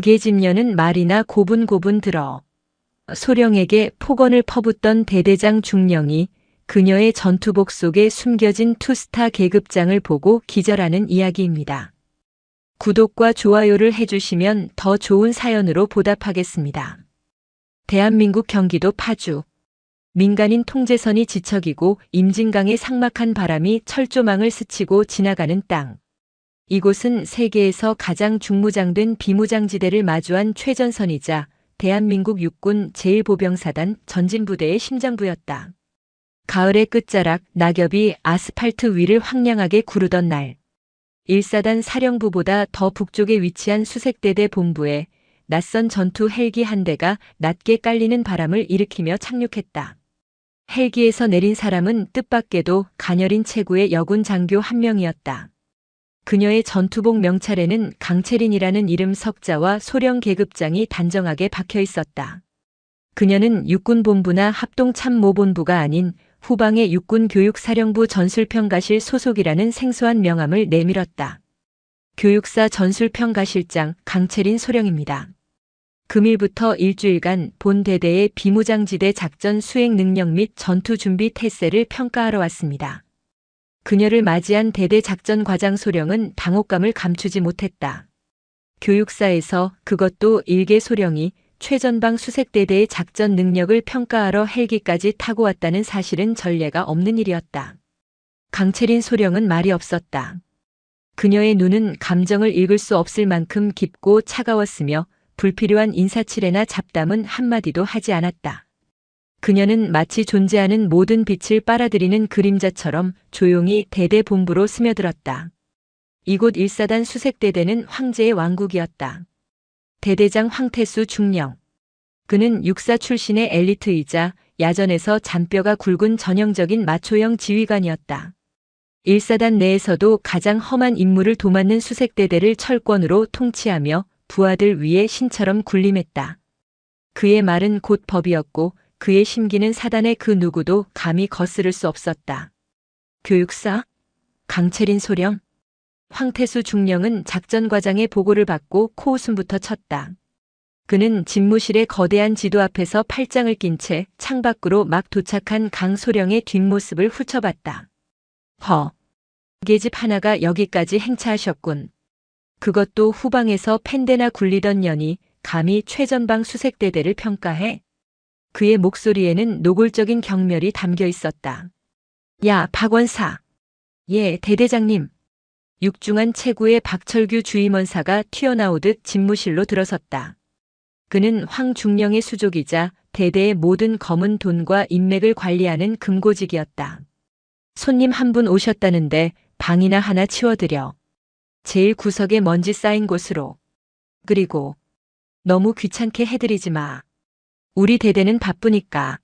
계집녀는 말이나 고분고분 들어 소령에게 폭언을 퍼붓던 대대장 중령이 그녀의 전투복 속에 숨겨진 투스타 계급장을 보고 기절하는 이야기입니다. 구독과 좋아요를 해주시면 더 좋은 사연으로 보답하겠습니다. 대한민국 경기도 파주. 민간인 통제선이 지척이고 임진강의 삭막한 바람이 철조망을 스치고 지나가는 땅. 이곳은 세계에서 가장 중무장된 비무장지대를 마주한 최전선이자 대한민국 육군 제1보병사단 전진부대의 심장부였다. 가을의 끝자락 낙엽이 아스팔트 위를 황량하게 구르던 날. 1사단 사령부보다 더 북쪽에 위치한 수색대대 본부에 낯선 전투 헬기 한 대가 낮게 깔리는 바람을 일으키며 착륙했다. 헬기에서 내린 사람은 뜻밖에도 가녀린 체구의 여군 장교 한 명이었다. 그녀의 전투복 명찰에는 강채린이라는 이름 석자와 소령 계급장이 단정하게 박혀 있었다. 그녀는 육군본부나 합동참모본부가 아닌 후방의 육군교육사령부 전술평가실 소속이라는 생소한 명함을 내밀었다. 교육사 전술평가실장 강채린 소령입니다. 금일부터 일주일간 본 대대의 비무장지대 작전 수행 능력 및 전투 준비 태세를 평가하러 왔습니다. 그녀를 맞이한 대대 작전 과장 소령은 당혹감을 감추지 못했다. 교육사에서 그것도 일개 소령이 최전방 수색대대의 작전 능력을 평가하러 헬기까지 타고 왔다는 사실은 전례가 없는 일이었다. 강채린 소령은 말이 없었다. 그녀의 눈은 감정을 읽을 수 없을 만큼 깊고 차가웠으며 불필요한 인사치레나 잡담은 한마디도 하지 않았다. 그녀는 마치 존재하는 모든 빛을 빨아들이는 그림자처럼 조용히 대대 본부로 스며들었다. 이곳 1사단 수색대대는 황제의 왕국이었다. 대대장 황태수 중령. 그는 육사 출신의 엘리트이자 야전에서 잔뼈가 굵은 전형적인 마초형 지휘관이었다. 1사단 내에서도 가장 험한 임무를 도맡는 수색대대를 철권으로 통치하며 부하들 위에 신처럼 군림했다. 그의 말은 곧 법이었고 그의 심기는 사단의 그 누구도 감히 거스를 수 없었다. 교육사? 강채린 소령? 황태수 중령은 작전과장의 보고를 받고 코웃음부터 쳤다. 그는 집무실의 거대한 지도 앞에서 팔짱을 낀 채 창밖으로 막 도착한 강소령의 뒷모습을 훑어봤다. 계집 하나가 여기까지 행차하셨군. 그것도 후방에서 펜대나 굴리던 년이 감히 최전방 수색대대를 평가해? 그의 목소리에는 노골적인 경멸이 담겨 있었다. 야, 박원사. 예, 대대장님. 육중한 체구의 박철규 주임원사가 튀어나오듯 집무실로 들어섰다. 그는 황중령의 수족이자 대대의 모든 검은 돈과 인맥을 관리하는 금고직이었다. 손님 한 분 오셨다는데 방이나 하나 치워드려. 제일 구석에 먼지 쌓인 곳으로. 그리고 너무 귀찮게 해드리지 마. 우리 대대는 바쁘니까.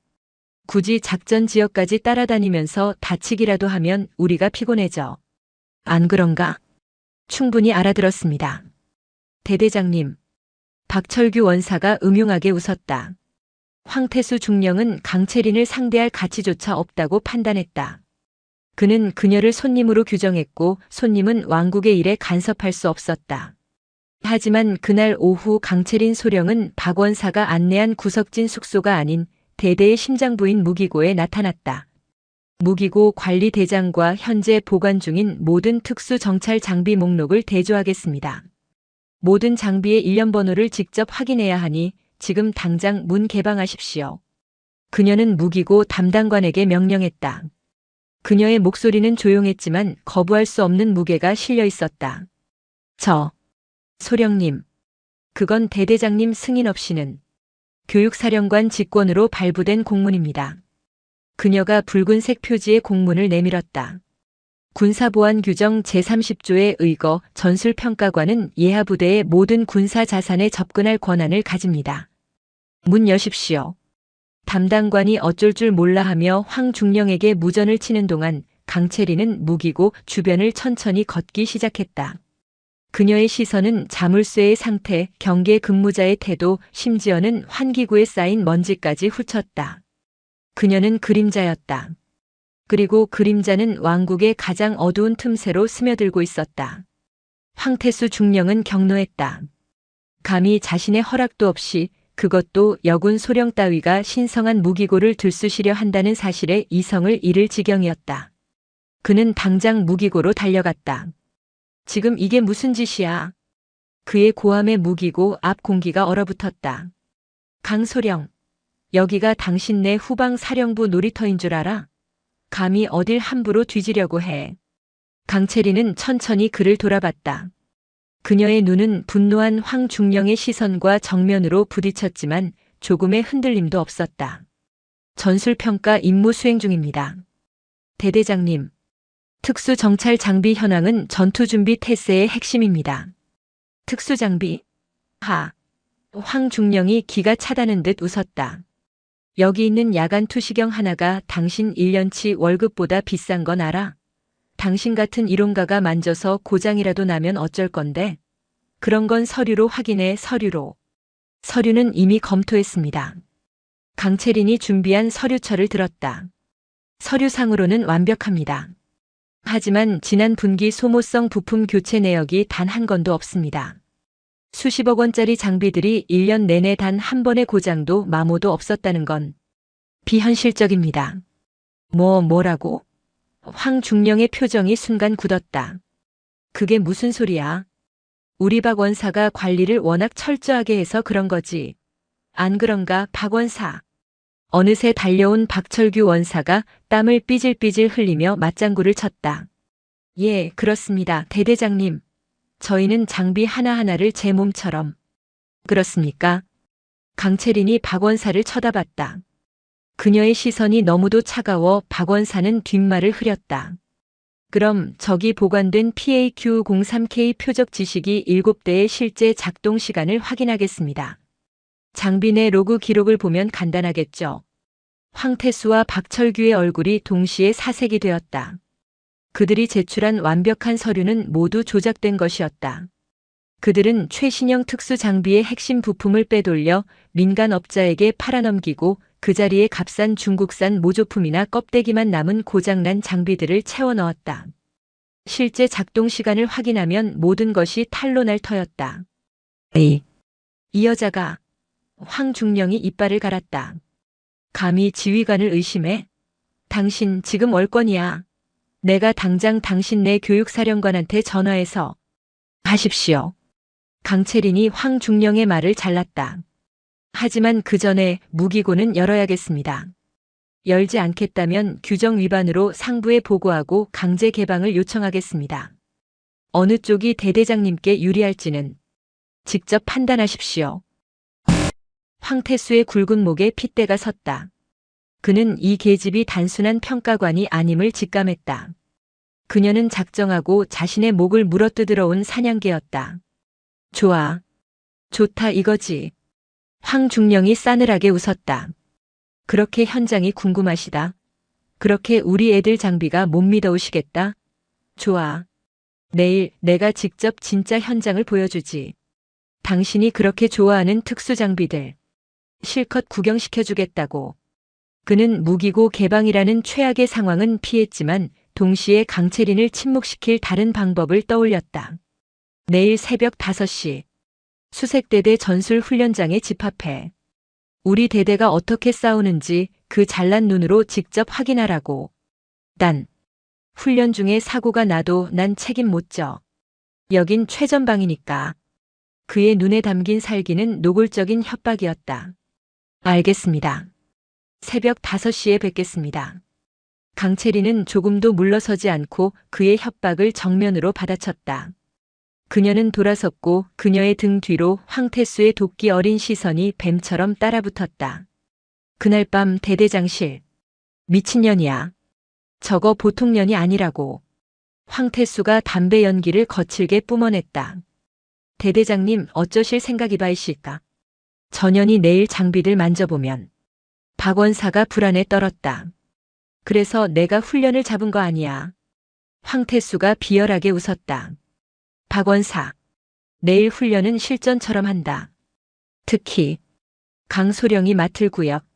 굳이 작전 지역까지 따라다니면서 다치기라도 하면 우리가 피곤해져. 안 그런가? 충분히 알아들었습니다. 대대장님. 박철규 원사가 음흉하게 웃었다. 황태수 중령은 강채린을 상대할 가치조차 없다고 판단했다. 그는 그녀를 손님으로 규정했고 손님은 왕국의 일에 간섭할 수 없었다. 하지만 그날 오후 강채린 소령은 박 원사가 안내한 구석진 숙소가 아닌 대대의 심장부인 무기고에 나타났다. 무기고 관리대장과 현재 보관 중인 모든 특수 정찰 장비 목록을 대조하겠습니다. 모든 장비의 일련 번호를 직접 확인해야 하니 지금 당장 문 개방하십시오. 그녀는 무기고 담당관에게 명령했다. 그녀의 목소리는 조용했지만 거부할 수 없는 무게가 실려 있었다. 소령님. 그건 대대장님 승인 없이는. 교육사령관 직권으로 발부된 공문입니다. 그녀가 붉은색 표지의 공문을 내밀었다. 군사보안규정 제30조에 의거 전술평가관은 예하부대의 모든 군사 자산에 접근할 권한을 가집니다. 문 여십시오. 담당관이 어쩔 줄 몰라 하며 황중령에게 무전을 치는 동안 강채린은 무기고 주변을 천천히 걷기 시작했다. 그녀의 시선은 자물쇠의 상태, 경계 근무자의 태도, 심지어는 환기구에 쌓인 먼지까지 훑었다. 그녀는 그림자였다. 그리고 그림자는 왕국의 가장 어두운 틈새로 스며들고 있었다. 황태수 중령은 경노했다. 감히 자신의 허락도 없이 그것도 여군 소령 따위가 신성한 무기고를 들쑤시려 한다는 사실에 이성을 잃을 지경이었다. 그는 당장 무기고로 달려갔다. 지금 이게 무슨 짓이야? 그의 고함에 무기고 앞 공기가 얼어붙었다. 강소령, 여기가 당신네 후방 사령부 놀이터인 줄 알아? 감히 어딜 함부로 뒤지려고 해. 강채리는 천천히 그를 돌아봤다. 그녀의 눈은 분노한 황중령의 시선과 정면으로 부딪혔지만 조금의 흔들림도 없었다. 전술평가 임무 수행 중입니다. 대대장님, 특수정찰 장비 현황은 전투준비 태세의 핵심입니다. 특수장비? 황중령이 기가 차다는 듯 웃었다. 여기 있는 야간 투시경 하나가 당신 1년치 월급보다 비싼 건 알아? 당신 같은 이론가가 만져서 고장이라도 나면 어쩔 건데? 그런 건 서류로 확인해, 서류로. 서류는 이미 검토했습니다. 강채린이 준비한 서류철을 들었다. 서류상으로는 완벽합니다. 하지만 지난 분기 소모성 부품 교체 내역이 단 한 건도 없습니다. 수십억 원짜리 장비들이 1년 내내 단 한 번의 고장도 마모도 없었다는 건 비현실적입니다. 뭐라고? 황중령의 표정이 순간 굳었다. 그게 무슨 소리야? 우리 박 원사가 관리를 워낙 철저하게 해서 그런 거지. 안 그런가, 박 원사? 어느새 달려온 박철규 원사가 땀을 삐질삐질 흘리며 맞장구를 쳤다. 예, 그렇습니다, 대대장님. 저희는 장비 하나하나를 제 몸처럼. 그렇습니까? 강채린이 박 원사를 쳐다봤다. 그녀의 시선이 너무도 차가워 박 원사는 뒷말을 흐렸다. 그럼 저기 보관된 PAQ-03K 표적 지식이 7대의 실제 작동 시간을 확인하겠습니다. 장비 내 로그 기록을 보면 간단하겠죠. 황태수와 박철규의 얼굴이 동시에 사색이 되었다. 그들이 제출한 완벽한 서류는 모두 조작된 것이었다. 그들은 최신형 특수 장비의 핵심 부품을 빼돌려 민간 업자에게 팔아넘기고 그 자리에 값싼 중국산 모조품이나 껍데기만 남은 고장난 장비들을 채워 넣었다. 실제 작동 시간을 확인하면 모든 것이 탄로날 터였다. 이 여자가 황중령이 이빨을 갈았다. 감히 지휘관을 의심해? 당신 지금 월권이야. 내가 당장 당신네 교육사령관한테 전화해서 하십시오. 강채린이 황중령의 말을 잘랐다. 하지만 그 전에 무기고는 열어야겠습니다. 열지 않겠다면 규정 위반으로 상부에 보고하고 강제 개방을 요청하겠습니다. 어느 쪽이 대대장님께 유리할지는 직접 판단하십시오. 황태수의 굵은 목에 핏대가 섰다. 그는 이 계집이 단순한 평가관이 아님을 직감했다. 그녀는 작정하고 자신의 목을 물어뜯으러 온 사냥개였다. 좋아. 좋다 이거지. 황중령이 싸늘하게 웃었다. 그렇게 현장이 궁금하시다. 그렇게 우리 애들 장비가 못 믿어오시겠다. 좋아. 내일 내가 직접 진짜 현장을 보여주지. 당신이 그렇게 좋아하는 특수 장비들. 실컷 구경시켜주겠다고. 그는 무기고 개방이라는 최악의 상황은 피했지만 동시에 강채린을 침묵시킬 다른 방법을 떠올렸다. 내일 새벽 5시. 수색대대 전술훈련장에 집합해. 우리 대대가 어떻게 싸우는지 그 잘난 눈으로 직접 확인하라고. 난 훈련 중에 사고가 나도 난 책임 못 져. 여긴 최전방이니까. 그의 눈에 담긴 살기는 노골적인 협박이었다. 알겠습니다. 새벽 5시에 뵙겠습니다. 강채린은 조금도 물러서지 않고 그의 협박을 정면으로 받아쳤다. 그녀는 돌아섰고 그녀의 등 뒤로 황태수의 도끼 어린 시선이 뱀처럼 따라붙었다. 그날 밤 대대장실. 미친년이야. 저거 보통 년이 아니라고. 황태수가 담배 연기를 거칠게 뿜어냈다. 대대장님 어쩌실 생각이바이실까? 전현이 내일 장비들 만져보면. 박 원사가 불안에 떨었다. 그래서 내가 훈련을 잡은 거 아니야. 황태수가 비열하게 웃었다. 박 원사. 내일 훈련은 실전처럼 한다. 특히 강소령이 맡을 구역.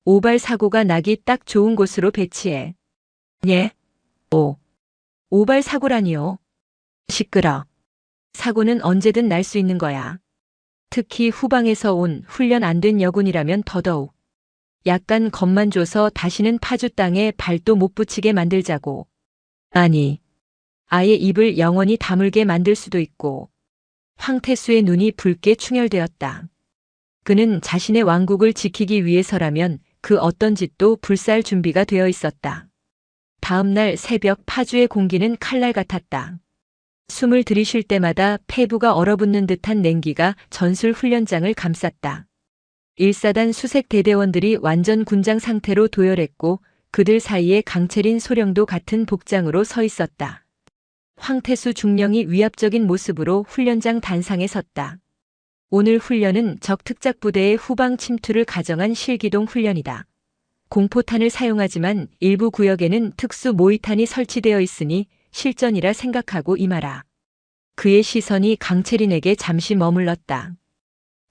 오발 사고가 나기 딱 좋은 곳으로 배치해. 예? 오발 사고라니요. 시끄러. 사고는 언제든 날 수 있는 거야. 특히 후방에서 온 훈련 안 된 여군이라면 더더욱. 약간 겁만 줘서 다시는 파주 땅에 발도 못 붙이게 만들자고. 아니, 아예 입을 영원히 다물게 만들 수도 있고. 황태수의 눈이 붉게 충혈되었다. 그는 자신의 왕국을 지키기 위해서라면 그 어떤 짓도 불사할 준비가 되어 있었다. 다음 날 새벽 파주의 공기는 칼날 같았다. 숨을 들이쉴 때마다 폐부가 얼어붙는 듯한 냉기가 전술 훈련장을 감쌌다. 1사단 수색 대대원들이 완전 군장 상태로 도열했고 그들 사이에 강채린 소령도 같은 복장으로 서 있었다. 황태수 중령이 위압적인 모습으로 훈련장 단상에 섰다. 오늘 훈련은 적 특작부대의 후방 침투를 가정한 실기동 훈련이다. 공포탄을 사용하지만 일부 구역에는 특수 모의탄이 설치되어 있으니 실전이라 생각하고 임하라. 그의 시선이 강채린에게 잠시 머물렀다.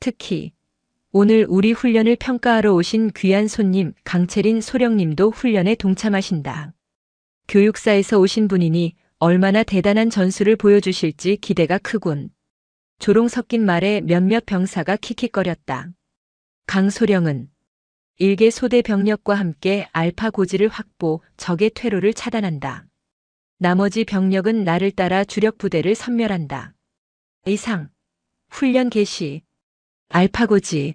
특히 오늘 우리 훈련을 평가하러 오신 귀한 손님 강채린 소령님도 훈련에 동참하신다. 교육사에서 오신 분이니 얼마나 대단한 전술을 보여주실지 기대가 크군. 조롱 섞인 말에 몇몇 병사가 킥킥거렸다. 강소령은 일개 소대 병력과 함께 알파 고지를 확보, 적의 퇴로를 차단한다. 나머지 병력은 나를 따라 주력 부대를 섬멸한다. 이상. 훈련 개시. 알파 고지.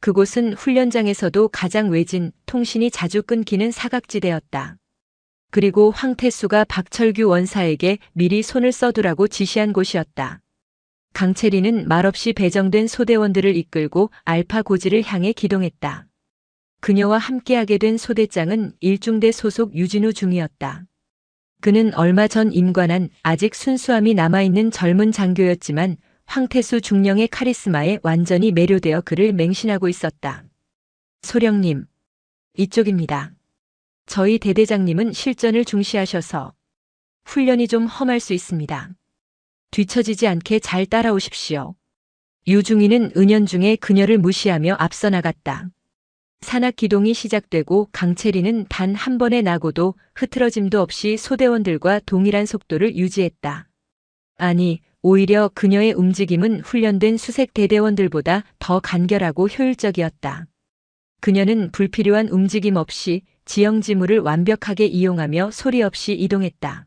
그곳은 훈련장에서도 가장 외진, 통신이 자주 끊기는 사각지대였다. 그리고 황태수가 박철규 원사에게 미리 손을 써두라고 지시한 곳이었다. 강채리는 말없이 배정된 소대원들을 이끌고 알파 고지를 향해 기동했다. 그녀와 함께하게 된 소대장은 일중대 소속 유진우 중이었다. 그는 얼마 전 임관한 아직 순수함이 남아있는 젊은 장교였지만 황태수 중령의 카리스마에 완전히 매료되어 그를 맹신하고 있었다. 소령님, 이쪽입니다. 저희 대대장님은 실전을 중시하셔서 훈련이 좀 험할 수 있습니다. 뒤처지지 않게 잘 따라오십시오. 유중희는 은연중에 그녀를 무시하며 앞서 나갔다. 산악 기동이 시작되고 강채리는 단 한 번의 낙오도 흐트러짐도 없이 소대원들과 동일한 속도를 유지했다. 아니, 오히려 그녀의 움직임은 훈련된 수색 대대원들보다 더 간결하고 효율적이었다. 그녀는 불필요한 움직임 없이 지형지물을 완벽하게 이용하며 소리 없이 이동했다.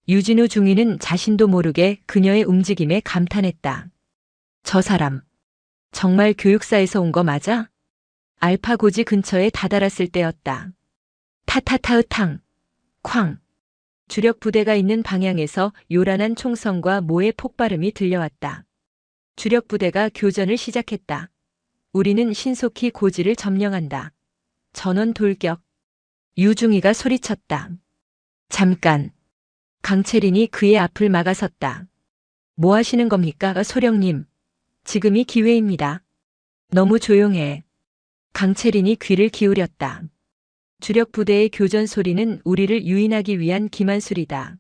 유진우 중위는 자신도 모르게 그녀의 움직임에 감탄했다. 저 사람, 정말 교육사에서 온 거 맞아? 알파 고지 근처에 다다랐을 때였다. 타타타으탕, 쾅. 주력 부대가 있는 방향에서 요란한 총성과 모의 폭발음이 들려왔다. 주력 부대가 교전을 시작했다. 우리는 신속히 고지를 점령한다. 전원 돌격. 유중희가 소리쳤다. 잠깐. 강채린이 그의 앞을 막아섰다. 뭐 하시는 겁니까, 소령님? 지금이 기회입니다. 너무 조용해. 강채린이 귀를 기울였다. 주력 부대의 교전 소리는 우리를 유인하기 위한 기만술이다.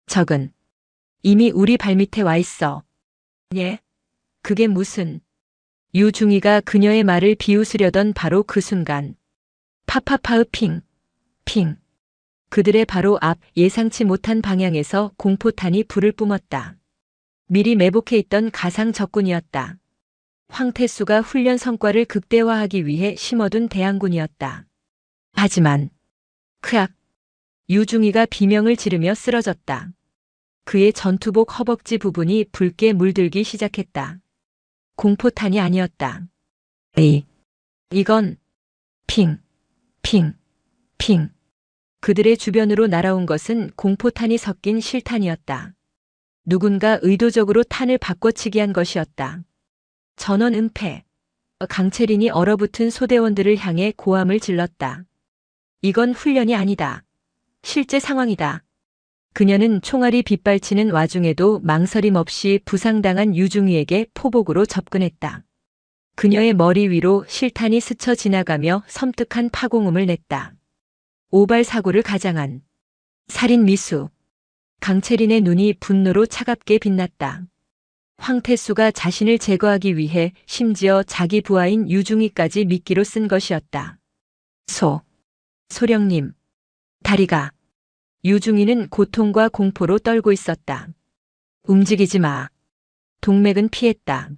적은 이미 우리 발밑에 와 있어. 예? 그게 무슨... 유중희가 그녀의 말을 비웃으려던 바로 그 순간. 파파파으 핑, 핑. 그들의 바로 앞 예상치 못한 방향에서 공포탄이 불을 뿜었다. 미리 매복해 있던 가상 적군이었다. 황태수가 훈련 성과를 극대화하기 위해 심어둔 대항군이었다. 하지만 크악. 유중희가 비명을 지르며 쓰러졌다. 그의 전투복 허벅지 부분이 붉게 물들기 시작했다. 공포탄이 아니었다. 이건 핑, 핑, 핑. 그들의 주변으로 날아온 것은 공포탄이 섞인 실탄이었다. 누군가 의도적으로 탄을 바꿔치기 한 것이었다. 전원 은폐. 강채린이 얼어붙은 소대원들을 향해 고함을 질렀다. 이건 훈련이 아니다. 실제 상황이다. 그녀는 총알이 빗발치는 와중에도 망설임 없이 부상당한 유중희에게 포복으로 접근했다. 그녀의 머리 위로 실탄이 스쳐 지나가며 섬뜩한 파공음을 냈다. 오발 사고를 가장한 살인 미수. 강채린의 눈이 분노로 차갑게 빛났다. 황태수가 자신을 제거하기 위해 심지어 자기 부하인 유중희까지 미끼로 쓴 것이었다. 소령님. 다리가. 유중희는 고통과 공포로 떨고 있었다. 움직이지 마. 동맥은 피했다.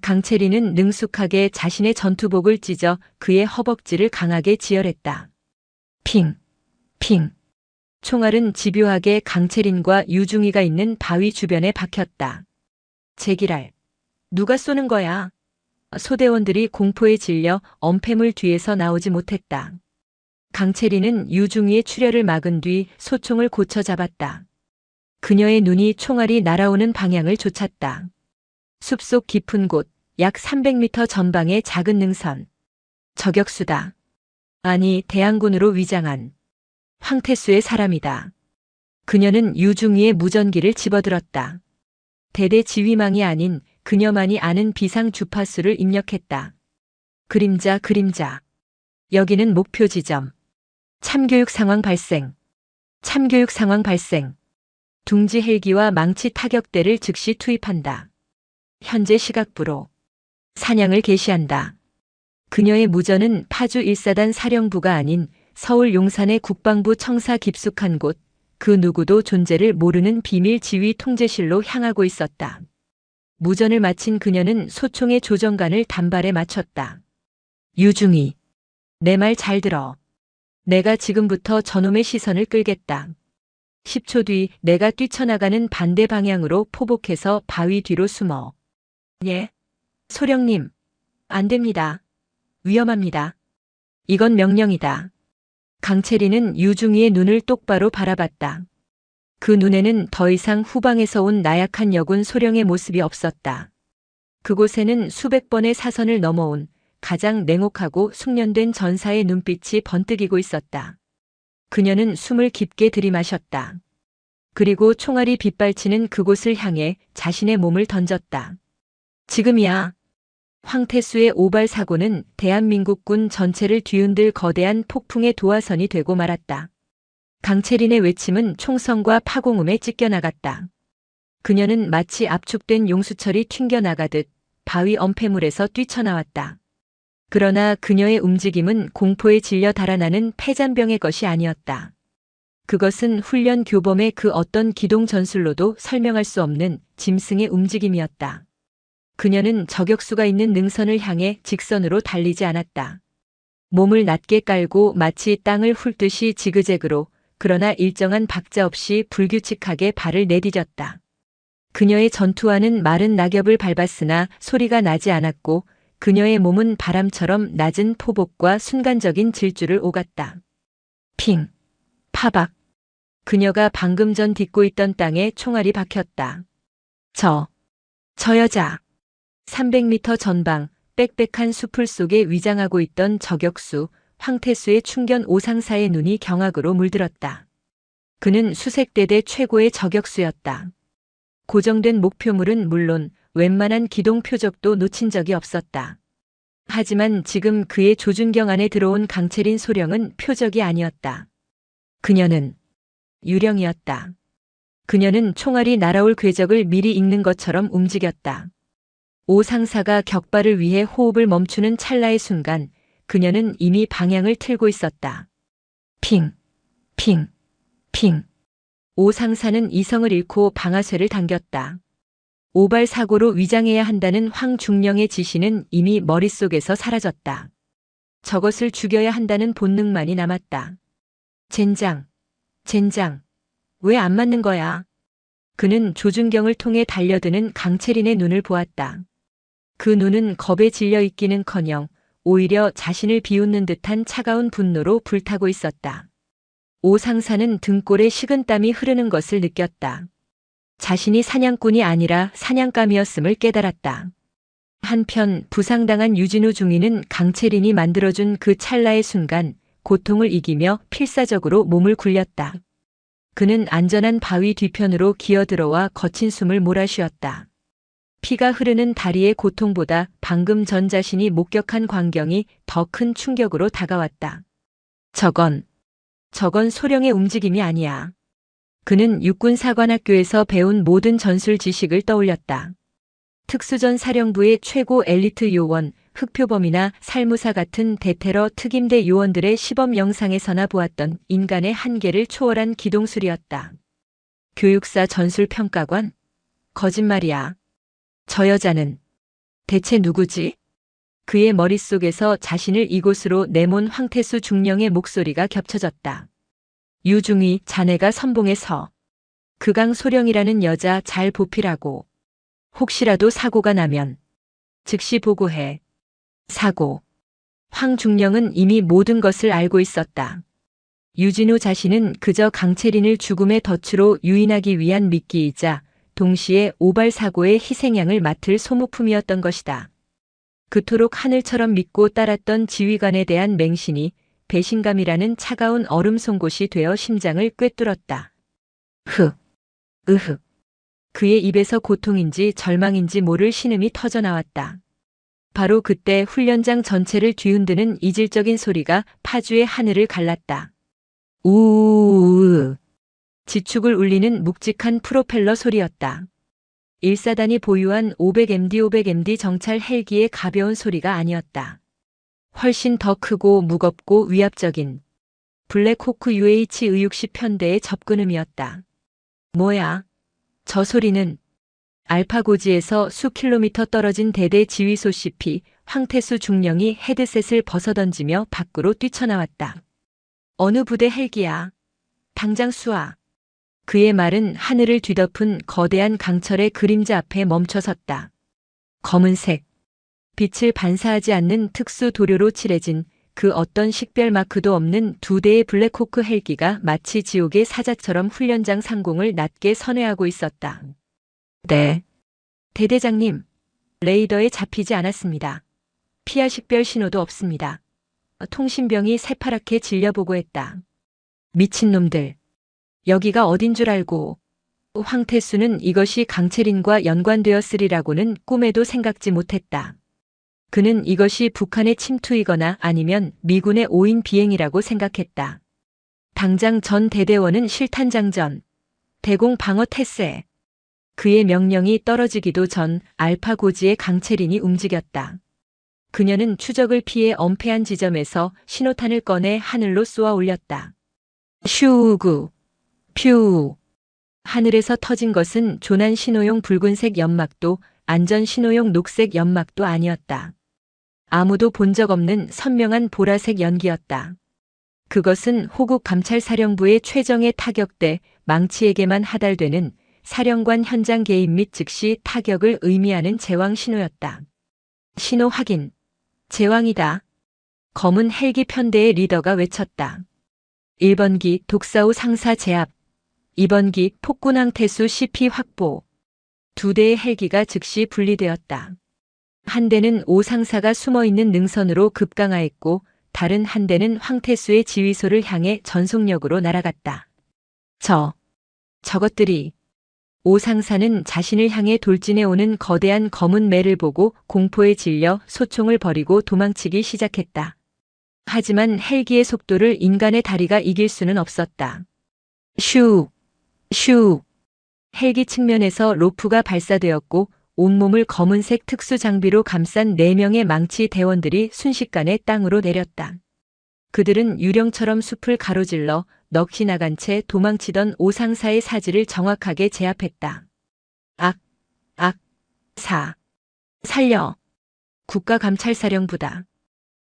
강채리는 능숙하게 자신의 전투복을 찢어 그의 허벅지를 강하게 지혈했다. 핑, 핑. 총알은 집요하게 강채린과 유중이가 있는 바위 주변에 박혔다. 제기랄. 누가 쏘는 거야? 소대원들이 공포에 질려 엄폐물 뒤에서 나오지 못했다. 강채리는 유중이의 출혈을 막은 뒤 소총을 고쳐 잡았다. 그녀의 눈이 총알이 날아오는 방향을 쫓았다. 숲속 깊은 곳, 약 300m 전방의 작은 능선. 저격수다. 아니, 대항군으로 위장한 황태수의 사람이다. 그녀는 유중이의 무전기를 집어들었다. 대대 지휘망이 아닌 그녀만이 아는 비상 주파수를 입력했다. 그림자, 그림자. 여기는 목표 지점. 참교육 상황 발생. 참교육 상황 발생. 둥지 헬기와 망치 타격대를 즉시 투입한다. 현재 시각부로 사냥을 개시한다. 그녀의 무전은 파주 1사단 사령부가 아닌 서울 용산의 국방부 청사 깊숙한 곳, 그 누구도 존재를 모르는 비밀 지휘 통제실로 향하고 있었다. 무전을 마친 그녀는 소총의 조정관을 단발에 맞췄다. 유중이, 내 말 잘 들어. 내가 지금부터 저놈의 시선을 끌겠다. 10초 뒤 내가 뛰쳐나가는 반대 방향으로 포복해서 바위 뒤로 숨어. 예? 소령님, 안 됩니다. 위험합니다. 이건 명령이다. 강채리는 유중이의 눈을 똑바로 바라봤다. 그 눈에는 더 이상 후방에서 온 나약한 여군 소령의 모습이 없었다. 그곳에는 수백 번의 사선을 넘어온 가장 냉혹하고 숙련된 전사의 눈빛이 번뜩이고 있었다. 그녀는 숨을 깊게 들이마셨다. 그리고 총알이 빗발치는 그곳을 향해 자신의 몸을 던졌다. 지금이야. 황태수의 오발 사고는 대한민국군 전체를 뒤흔들 거대한 폭풍의 도화선이 되고 말았다. 강채린의 외침은 총성과 파공음에 찢겨나갔다. 그녀는 마치 압축된 용수철이 튕겨나가듯 바위 엄폐물에서 뛰쳐나왔다. 그러나 그녀의 움직임은 공포에 질려 달아나는 패잔병의 것이 아니었다. 그것은 훈련 교범의 그 어떤 기동 전술로도 설명할 수 없는 짐승의 움직임이었다. 그녀는 저격수가 있는 능선을 향해 직선으로 달리지 않았다. 몸을 낮게 깔고 마치 땅을 훑듯이 지그재그로, 그러나 일정한 박자 없이 불규칙하게 발을 내디뎠다. 그녀의 전투화는 마른 낙엽을 밟았으나 소리가 나지 않았고 그녀의 몸은 바람처럼 낮은 포복과 순간적인 질주를 오갔다. 핑, 파박. 그녀가 방금 전 딛고 있던 땅에 총알이 박혔다. 저 여자. 300m 전방 빽빽한 수풀 속에 위장하고 있던 저격수 황태수의 충견 오상사의 눈이 경악으로 물들었다. 그는 수색대대 최고의 저격수였다. 고정된 목표물은 물론 웬만한 기동 표적도 놓친 적이 없었다. 하지만 지금 그의 조준경 안에 들어온 강채린 소령은 표적이 아니었다. 그녀는 유령이었다. 그녀는 총알이 날아올 궤적을 미리 읽는 것처럼 움직였다. 오 상사가 격발을 위해 호흡을 멈추는 찰나의 순간 그녀는 이미 방향을 틀고 있었다. 핑, 핑, 핑. 오 상사는 이성을 잃고 방아쇠를 당겼다. 오발 사고로 위장해야 한다는 황중령의 지시는 이미 머릿속에서 사라졌다. 저것을 죽여야 한다는 본능만이 남았다. 젠장, 젠장. 왜 안 맞는 거야? 그는 조준경을 통해 달려드는 강채린의 눈을 보았다. 그 눈은 겁에 질려 있기는커녕 오히려 자신을 비웃는 듯한 차가운 분노로 불타고 있었다. 오 상사는 등골에 식은땀이 흐르는 것을 느꼈다. 자신이 사냥꾼이 아니라 사냥감이었음을 깨달았다. 한편 부상당한 유진우 중위는 강채린이 만들어준 그 찰나의 순간 고통을 이기며 필사적으로 몸을 굴렸다. 그는 안전한 바위 뒤편으로 기어들어와 거친 숨을 몰아쉬었다. 피가 흐르는 다리의 고통보다 방금 전 자신이 목격한 광경이 더 큰 충격으로 다가왔다. 저건 소령의 움직임이 아니야. 그는 육군사관학교에서 배운 모든 전술 지식을 떠올렸다. 특수전 사령부의 최고 엘리트 요원, 흑표범이나 살무사 같은 대테러 특임대 요원들의 시범 영상에서나 보았던 인간의 한계를 초월한 기동술이었다. 교육사 전술평가관? 거짓말이야. 저 여자는 대체 누구지? 그의 머릿속에서 자신을 이곳으로 내몬 황태수 중령의 목소리가 겹쳐졌다. 유중희, 자네가 선봉에서 그강 소령이라는 여자 잘 보필하고 혹시라도 사고가 나면 즉시 보고해. 사고. 황 중령은 이미 모든 것을 알고 있었다. 유진우 자신은 그저 강채린을 죽음의 덫으로 유인하기 위한 미끼이자 동시에 오발 사고의 희생양을 맡을 소모품이었던 것이다. 그토록 하늘처럼 믿고 따랐던 지휘관에 대한 맹신이 배신감이라는 차가운 얼음 송곳이 되어 심장을 꿰뚫었다. 으흑. 그의 입에서 고통인지 절망인지 모를 신음이 터져나왔다. 바로 그때 훈련장 전체를 뒤흔드는 이질적인 소리가 파주의 하늘을 갈랐다. 우우우우. 지축을 울리는 묵직한 프로펠러 소리였다. 1사단이 보유한 500MD 정찰 헬기의 가벼운 소리가 아니었다. 훨씬 더 크고 무겁고 위압적인 블랙호크 UH-의육시 편대의 접근음이었다. 뭐야? 저 소리는 알파고지에서 수 킬로미터 떨어진 대대 지휘소 CP 황태수 중령이 헤드셋을 벗어던지며 밖으로 뛰쳐나왔다. 어느 부대 헬기야? 당장 쏘아. 그의 말은 하늘을 뒤덮은 거대한 강철의 그림자 앞에 멈춰섰다. 검은색, 빛을 반사하지 않는 특수 도료로 칠해진 그 어떤 식별 마크도 없는 두 대의 블랙호크 헬기가 마치 지옥의 사자처럼 훈련장 상공을 낮게 선회하고 있었다. 네. 대대장님, 레이더에 잡히지 않았습니다. 피하 식별 신호도 없습니다. 통신병이 새파랗게 질려보고 했다. 미친놈들. 여기가 어딘 줄 알고. 황태수는 이것이 강채린과 연관되었으리라고는 꿈에도 생각지 못했다. 그는 이것이 북한의 침투이거나 아니면 미군의 오인 비행이라고 생각했다. 당장 전 대대원은 실탄장전, 대공 방어 태세. 그의 명령이 떨어지기도 전 알파고지의 강채린이 움직였다. 그녀는 추적을 피해 엄폐한 지점에서 신호탄을 꺼내 하늘로 쏘아 올렸다. 슈우구, 퓨. 하늘에서 터진 것은 조난 신호용 붉은색 연막도 안전 신호용 녹색 연막도 아니었다. 아무도 본 적 없는 선명한 보라색 연기였다. 그것은 호국 감찰사령부의 최정예 타격대 망치에게만 하달되는 사령관 현장 개입 및 즉시 타격을 의미하는 제왕 신호였다. 신호 확인. 제왕이다. 검은 헬기 편대의 리더가 외쳤다. 1번기 독사우 상사 제압. 2번기 폭군항 태수 CP 확보. 두 대의 헬기가 즉시 분리되었다. 한 대는 오 상사가 숨어있는 능선으로 급강하였고 다른 한 대는 황태수의 지휘소를 향해 전속력으로 날아갔다. 저것들이. 오 상사는 자신을 향해 돌진해 오는 거대한 검은 매를 보고 공포에 질려 소총을 버리고 도망치기 시작했다. 하지만 헬기의 속도를 인간의 다리가 이길 수는 없었다. 슈. 헬기 측면에서 로프가 발사되었고 온몸을 검은색 특수 장비로 감싼 4명의 망치 대원들이 순식간에 땅으로 내렸다. 그들은 유령처럼 숲을 가로질러 넋이 나간 채 도망치던 오상사의 사지를 정확하게 제압했다. 살려. 국가감찰사령부다.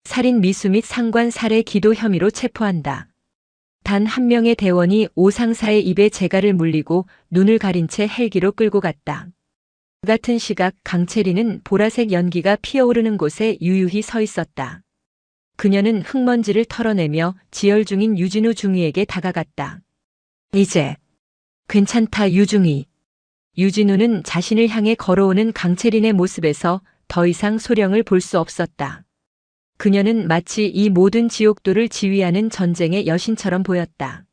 살인 미수 및 상관 살해 기도 혐의로 체포한다. 단 한 명의 대원이 오상사의 입에 재갈을 물리고 눈을 가린 채 헬기로 끌고 갔다. 그 같은 시각 강채린은 보라색 연기가 피어오르는 곳에 유유히 서 있었다. 그녀는 흙먼지를 털어내며 지혈 중인 유진우 중위에게 다가갔다. 이제 괜찮다 유중위. 유진우는 자신을 향해 걸어오는 강채린의 모습에서 더 이상 소령을 볼 수 없었다. 그녀는 마치 이 모든 지옥도를 지휘하는 전쟁의 여신처럼 보였다.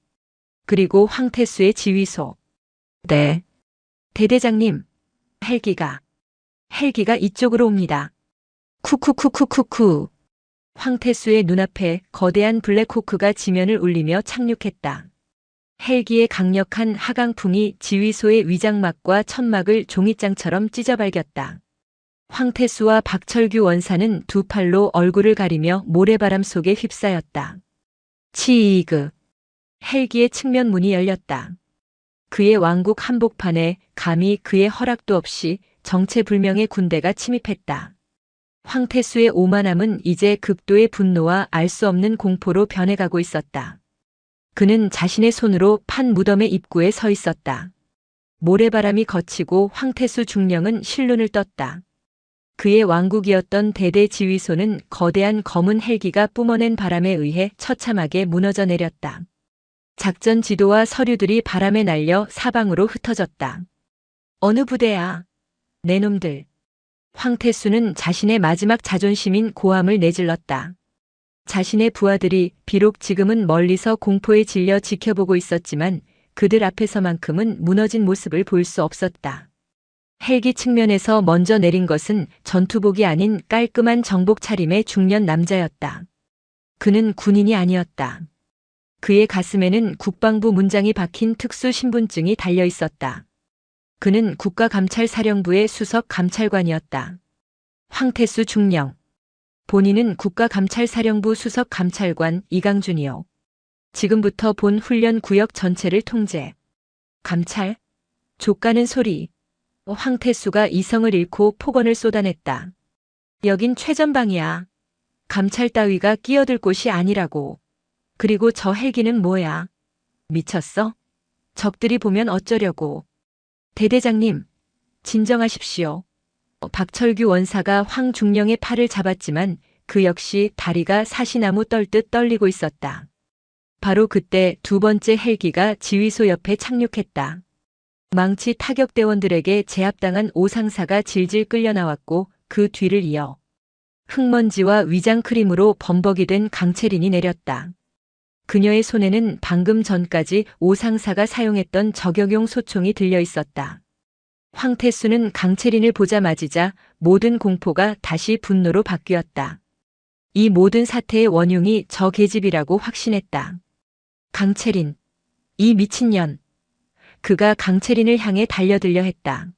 그리고 황태수의 지휘소. 네. 대대장님. 헬기가 이쪽으로 옵니다. 쿠쿠쿠쿠쿠쿠. 황태수의 눈앞에 거대한 블랙호크가 지면을 울리며 착륙했다. 헬기의 강력한 하강풍이 지휘소의 위장막과 천막을 종이장처럼 찢어발겼다. 황태수와 박철규 원사는 두 팔로 얼굴을 가리며 모래바람 속에 휩싸였다. 치이그. 헬기의 측면 문이 열렸다. 그의 왕국 한복판에 감히 그의 허락도 없이 정체불명의 군대가 침입했다. 황태수의 오만함은 이제 극도의 분노와 알 수 없는 공포로 변해가고 있었다. 그는 자신의 손으로 판 무덤의 입구에 서 있었다. 모래바람이 거치고 황태수 중령은 실눈을 떴다. 그의 왕국이었던 대대 지휘소는 거대한 검은 헬기가 뿜어낸 바람에 의해 처참하게 무너져 내렸다. 작전 지도와 서류들이 바람에 날려 사방으로 흩어졌다. 어느 부대야? 내 놈들. 황태수는 자신의 마지막 자존심인 고함을 내질렀다. 자신의 부하들이 비록 지금은 멀리서 공포에 질려 지켜보고 있었지만 그들 앞에서만큼은 무너진 모습을 볼 수 없었다. 헬기 측면에서 먼저 내린 것은 전투복이 아닌 깔끔한 정복 차림의 중년 남자였다. 그는 군인이 아니었다. 그의 가슴에는 국방부 문장이 박힌 특수 신분증이 달려 있었다. 그는 국가감찰사령부의 수석 감찰관이었다. 황태수 중령. 본인은 국가감찰사령부 수석 감찰관 이강준이요. 지금부터 본 훈련 구역 전체를 통제. 감찰? 족가는 소리. 황태수가 이성을 잃고 폭언을 쏟아냈다. 여긴 최전방이야. 감찰 따위가 끼어들 곳이 아니라고. 그리고 저 헬기는 뭐야? 미쳤어? 적들이 보면 어쩌려고. 대대장님, 진정하십시오. 박철규 원사가 황중령의 팔을 잡았지만 그 역시 다리가 사시나무 떨듯 떨리고 있었다. 바로 그때 두 번째 헬기가 지휘소 옆에 착륙했다. 망치 타격대원들에게 제압당한 오상사가 질질 끌려 나왔고 그 뒤를 이어 흙먼지와 위장 크림으로 범벅이 된 강채린이 내렸다. 그녀의 손에는 방금 전까지 오상사가 사용했던 저격용 소총이 들려 있었다. 황태수는 강채린을 보자마자 모든 공포가 다시 분노로 바뀌었다. 이 모든 사태의 원흉이 저 계집이라고 확신했다. 강채린, 이 미친년. 그가 강채린을 향해 달려들려 했다.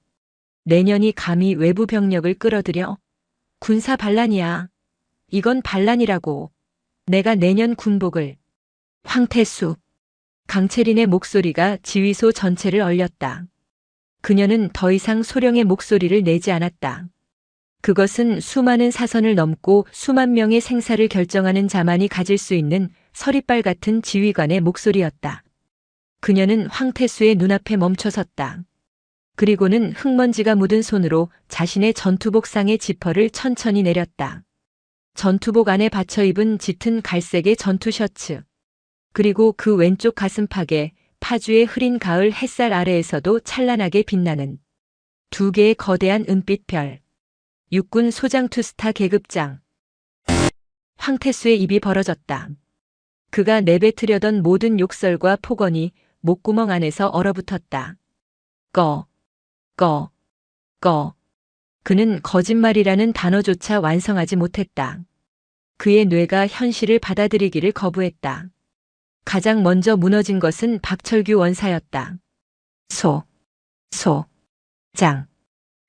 내년이 감히 외부 병력을 끌어들여? 군사 반란이야. 이건 반란이라고. 내가 내년 군복을. 황태수. 강채린의 목소리가 지휘소 전체를 얼렸다. 그녀는 더 이상 소령의 목소리를 내지 않았다. 그것은 수많은 사선을 넘고 수만 명의 생사를 결정하는 자만이 가질 수 있는 서리빨 같은 지휘관의 목소리였다. 그녀는 황태수의 눈앞에 멈춰섰다. 그리고는 흙먼지가 묻은 손으로 자신의 전투복 상의 지퍼를 천천히 내렸다. 전투복 안에 받쳐 입은 짙은 갈색의 전투 셔츠. 그리고 그 왼쪽 가슴팍에 파주의 흐린 가을 햇살 아래에서도 찬란하게 빛나는 두 개의 거대한 은빛 별. 육군 소장 투스타 계급장. 황태수의 입이 벌어졌다. 그가 내뱉으려던 모든 욕설과 폭언이 목구멍 안에서 얼어붙었다. 꺼. 그는 거짓말이라는 단어조차 완성하지 못했다. 그의 뇌가 현실을 받아들이기를 거부했다. 가장 먼저 무너진 것은 박철규 원사였다.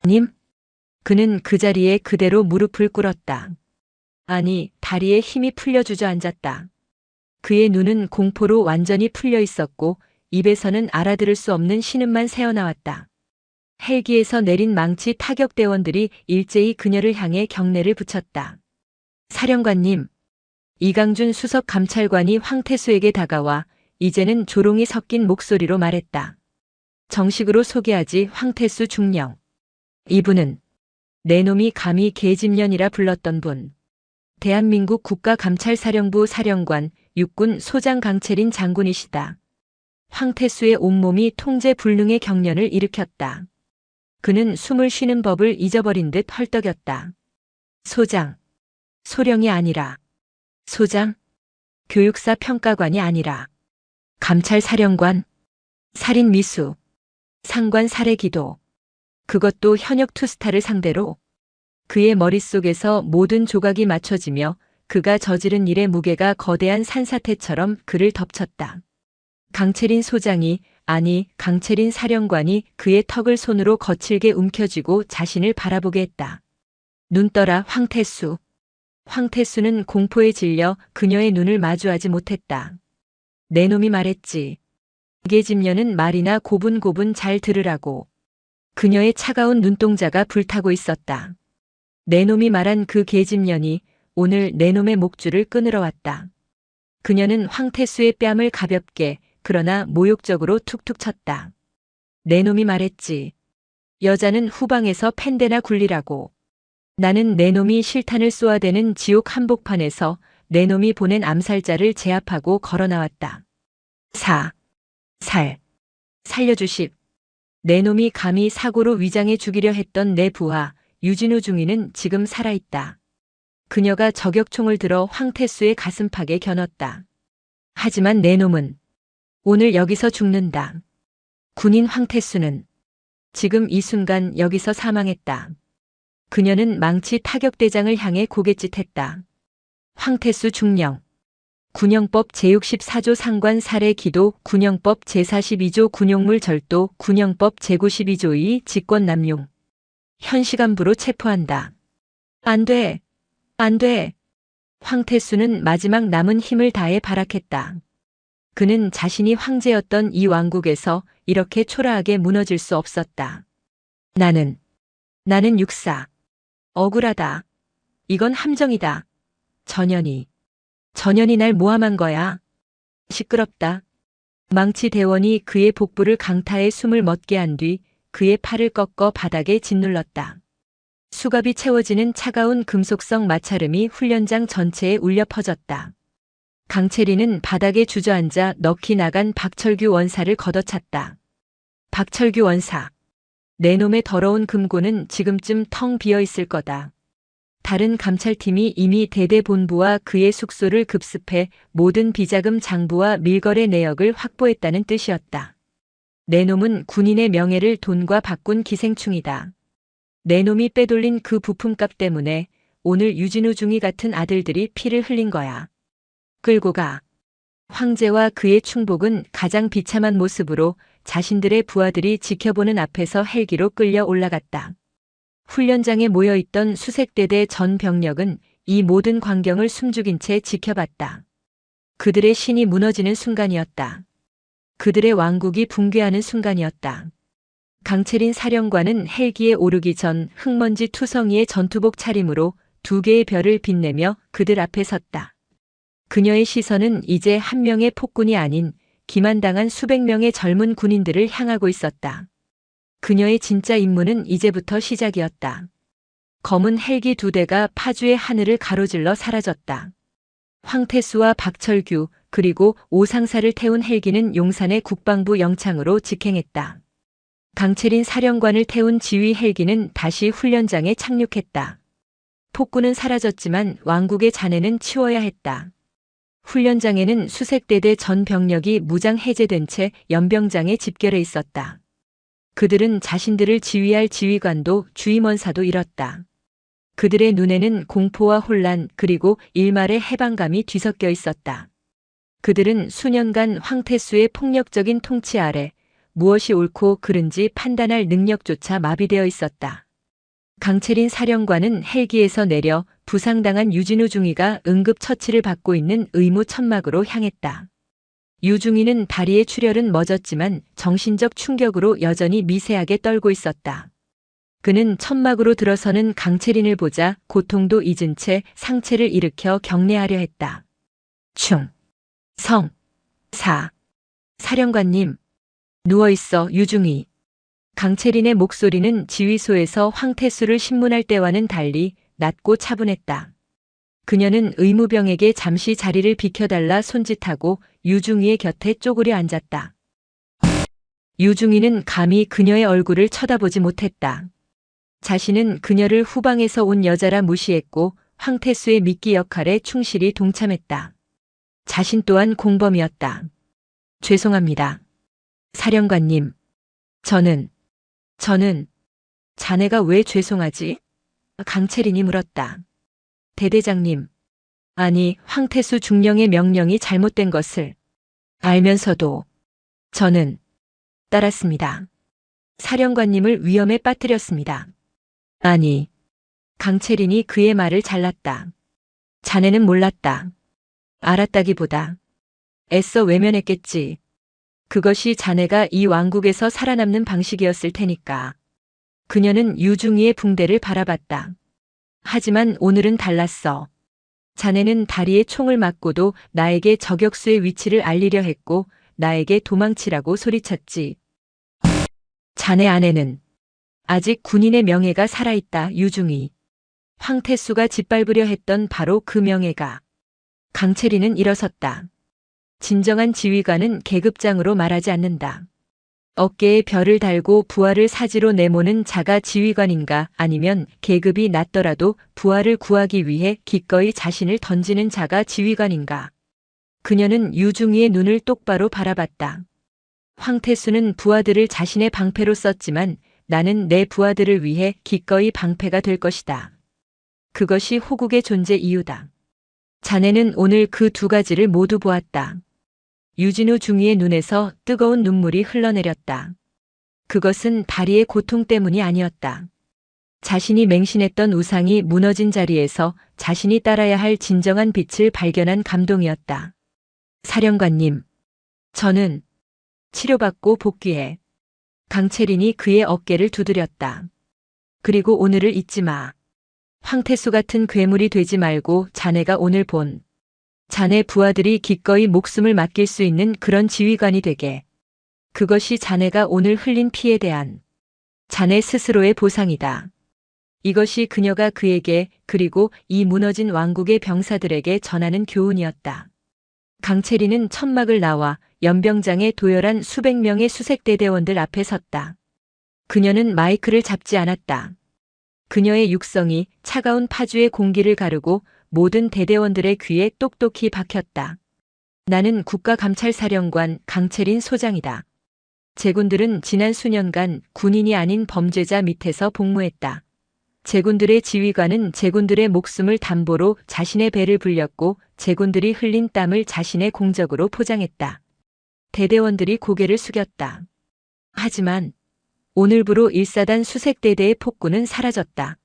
님? 그는 그 자리에 그대로 무릎을 꿇었다. 아니, 다리에 힘이 풀려 주저앉았다. 그의 눈은 공포로 완전히 풀려 있었고 입에서는 알아들을 수 없는 신음만 새어나왔다. 헬기에서 내린 망치 타격대원들이 일제히 그녀를 향해 경례를 붙였다. 사령관님. 이강준 수석 감찰관이 황태수에게 다가와 이제는 조롱이 섞인 목소리로 말했다. 정식으로 소개하지 황태수 중령. 이분은 내 놈이 감히 계집년이라 불렀던 분. 대한민국 국가감찰사령부 사령관 육군 소장 강채린 장군이시다. 황태수의 온몸이 통제불능의 경련을 일으켰다. 그는 숨을 쉬는 법을 잊어버린 듯 헐떡였다. 소장. 소령이 아니라. 소장? 교육사 평가관이 아니라. 감찰사령관. 살인미수. 상관 살해기도. 그것도 현역 투스타를 상대로. 그의 머릿속에서 모든 조각이 맞춰지며 그가 저지른 일의 무게가 거대한 산사태처럼 그를 덮쳤다. 강채린 소장이, 아니 강채린 사령관이 그의 턱을 손으로 거칠게 움켜쥐고 자신을 바라보게 했다. 눈 떠라 황태수. 황태수는 공포에 질려 그녀의 눈을 마주하지 못했다. 내 놈이 말했지. 계집년은 말이나 고분고분 잘 들으라고. 그녀의 차가운 눈동자가 불타고 있었다. 내 놈이 말한 그 계집년이 오늘 내 놈의 목줄을 끊으러 왔다. 그녀는 황태수의 뺨을 가볍게 그러나 모욕적으로 툭툭 쳤다. 내 놈이 말했지. 여자는 후방에서 팬대나 굴리라고. 나는 내 놈이 실탄을 쏘아대는 지옥 한복판에서 내 놈이 보낸 암살자를 제압하고 걸어 나왔다. 살려주십. 내 놈이 감히 사고로 위장해 죽이려 했던 내 부하 유진우 중위는 지금 살아있다. 그녀가 저격총을 들어 황태수의 가슴팍에 겨눴다. 하지만 내 놈은 오늘 여기서 죽는다. 군인 황태수는 지금 이 순간 여기서 사망했다. 그녀는 망치 타격대장을 향해 고갯짓했다. 황태수 중령. 군형법 제64조 상관 살해 기도, 군형법 제42조 군용물 절도, 군형법 제92조 2 직권 남용. 현 시간부로 체포한다. 안 돼. 안 돼. 황태수는 마지막 남은 힘을 다해 발악했다. 그는 자신이 황제였던 이 왕국에서 이렇게 초라하게 무너질 수 없었다. 나는 육사. 억울하다. 이건 함정이다. 전현이 날 모함한 거야. 시끄럽다. 망치 대원이 그의 복부를 강타해 숨을 멎게 한 뒤 그의 팔을 꺾어 바닥에 짓눌렀다. 수갑이 채워지는 차가운 금속성 마찰음이 훈련장 전체에 울려 퍼졌다. 강채리는 바닥에 주저앉아 넋이 나간 박철규 원사를 걷어찼다. 박철규 원사. 내 놈의 더러운 금고는 지금쯤 텅 비어 있을 거다. 다른 감찰팀이 이미 대대본부와 그의 숙소를 급습해 모든 비자금 장부와 밀거래 내역을 확보했다는 뜻이었다. 내 놈은 군인의 명예를 돈과 바꾼 기생충이다. 내 놈이 빼돌린 그 부품값 때문에 오늘 유진우 중위 같은 아들들이 피를 흘린 거야. 끌고 가. 황제와 그의 충복은 가장 비참한 모습으로 자신들의 부하들이 지켜보는 앞에서 헬기로 끌려 올라갔다. 훈련장에 모여있던 수색대대 전 병력은 이 모든 광경을 숨죽인 채 지켜봤다. 그들의 신이 무너지는 순간이었다. 그들의 왕국이 붕괴하는 순간이었다. 강채린 사령관은 헬기에 오르기 전 흙먼지 투성이의 전투복 차림으로 두 개의 별을 빛내며 그들 앞에 섰다. 그녀의 시선은 이제 한 명의 폭군이 아닌 기만당한 수백 명의 젊은 군인들을 향하고 있었다. 그녀의 진짜 임무는 이제부터 시작이었다. 검은 헬기 두 대가 파주의 하늘을 가로질러 사라졌다. 황태수와 박철규 그리고 오상사를 태운 헬기는 용산의 국방부 영창으로 직행했다. 강채린 사령관을 태운 지휘 헬기는 다시 훈련장에 착륙했다. 폭군은 사라졌지만 왕국의 잔해는 치워야 했다. 훈련장에는 수색대대 전 병력이 무장 해제된 채 연병장에 집결해 있었다. 그들은 자신들을 지휘할 지휘관도 주임원사도 잃었다. 그들의 눈에는 공포와 혼란 그리고 일말의 해방감이 뒤섞여 있었다. 그들은 수년간 황태수의 폭력적인 통치 아래 무엇이 옳고 그른지 판단할 능력조차 마비되어 있었다. 강채린 사령관은 헬기에서 내려 부상당한 유진우 중위가 응급처치를 받고 있는 의무 천막으로 향했다. 유중위는 다리의 출혈은 멎었지만 정신적 충격으로 여전히 미세하게 떨고 있었다. 그는 천막으로 들어서는 강채린을 보자 고통도 잊은 채 상체를 일으켜 경례하려 했다. 사령관님. 누워있어 유중위. 강채린의 목소리는 지휘소에서 황태수를 신문할 때와는 달리 낮고 차분했다. 그녀는 의무병에게 잠시 자리를 비켜달라 손짓하고 유중위의 곁에 쪼그려 앉았다. 유중위는 감히 그녀의 얼굴을 쳐다보지 못했다. 자신은 그녀를 후방에서 온 여자라 무시했고 황태수의 미끼 역할에 충실히 동참했다. 자신 또한 공범이었다. 죄송합니다. 사령관님. 저는 자네가 왜 죄송하지? 강채린이 물었다. 대대장님. 아니, 황태수 중령의 명령이 잘못된 것을 알면서도 저는 따랐습니다. 사령관님을 위험에 빠뜨렸습니다. 아니. 강채린이 그의 말을 잘랐다. 자네는 몰랐다. 알았다기보다 애써 외면했겠지. 그것이 자네가 이 왕국에서 살아남는 방식이었을 테니까. 그녀는 유중위의 붕대를 바라봤다. 하지만 오늘은 달랐어. 자네는 다리에 총을 맞고도 나에게 저격수의 위치를 알리려 했고 나에게 도망치라고 소리쳤지. 자네 아내는 아직 군인의 명예가 살아있다. 유중희. 황태수가 짓밟으려 했던 바로 그 명예가. 강채리는 일어섰다. 진정한 지휘관은 계급장으로 말하지 않는다. 어깨에 별을 달고 부하를 사지로 내모는 자가 지휘관인가, 아니면 계급이 낮더라도 부하를 구하기 위해 기꺼이 자신을 던지는 자가 지휘관인가. 그녀는 유중희의 눈을 똑바로 바라봤다. 황태수는 부하들을 자신의 방패로 썼지만 나는 내 부하들을 위해 기꺼이 방패가 될 것이다. 그것이 호국의 존재 이유다. 자네는 오늘 그 두 가지를 모두 보았다. 유진우 중위의 눈에서 뜨거운 눈물이 흘러내렸다. 그것은 다리의 고통 때문이 아니었다. 자신이 맹신했던 우상이 무너진 자리에서 자신이 따라야 할 진정한 빛을 발견한 감동이었다. 사령관님, 저는 치료받고 복귀해. 강채린이 그의 어깨를 두드렸다. 그리고 오늘을 잊지 마. 황태수 같은 괴물이 되지 말고 자네가 오늘 본 자네 부하들이 기꺼이 목숨을 맡길 수 있는 그런 지휘관이 되게. 그것이 자네가 오늘 흘린 피에 대한 자네 스스로의 보상이다. 이것이 그녀가 그에게 그리고 이 무너진 왕국의 병사들에게 전하는 교훈이었다. 강채리는 천막을 나와 연병장에 도열한 수백 명의 수색대대원들 앞에 섰다. 그녀는 마이크를 잡지 않았다. 그녀의 육성이 차가운 파주의 공기를 가르고 모든 대대원들의 귀에 똑똑히 박혔다. 나는 국가감찰사령관 강채린 소장이다. 제군들은 지난 수년간 군인이 아닌 범죄자 밑에서 복무했다. 제군들의 지휘관은 제군들의 목숨을 담보로 자신의 배를 불렸고 제군들이 흘린 땀을 자신의 공적으로 포장했다. 대대원들이 고개를 숙였다. 하지만 오늘부로 1사단 수색대대의 폭군은 사라졌다.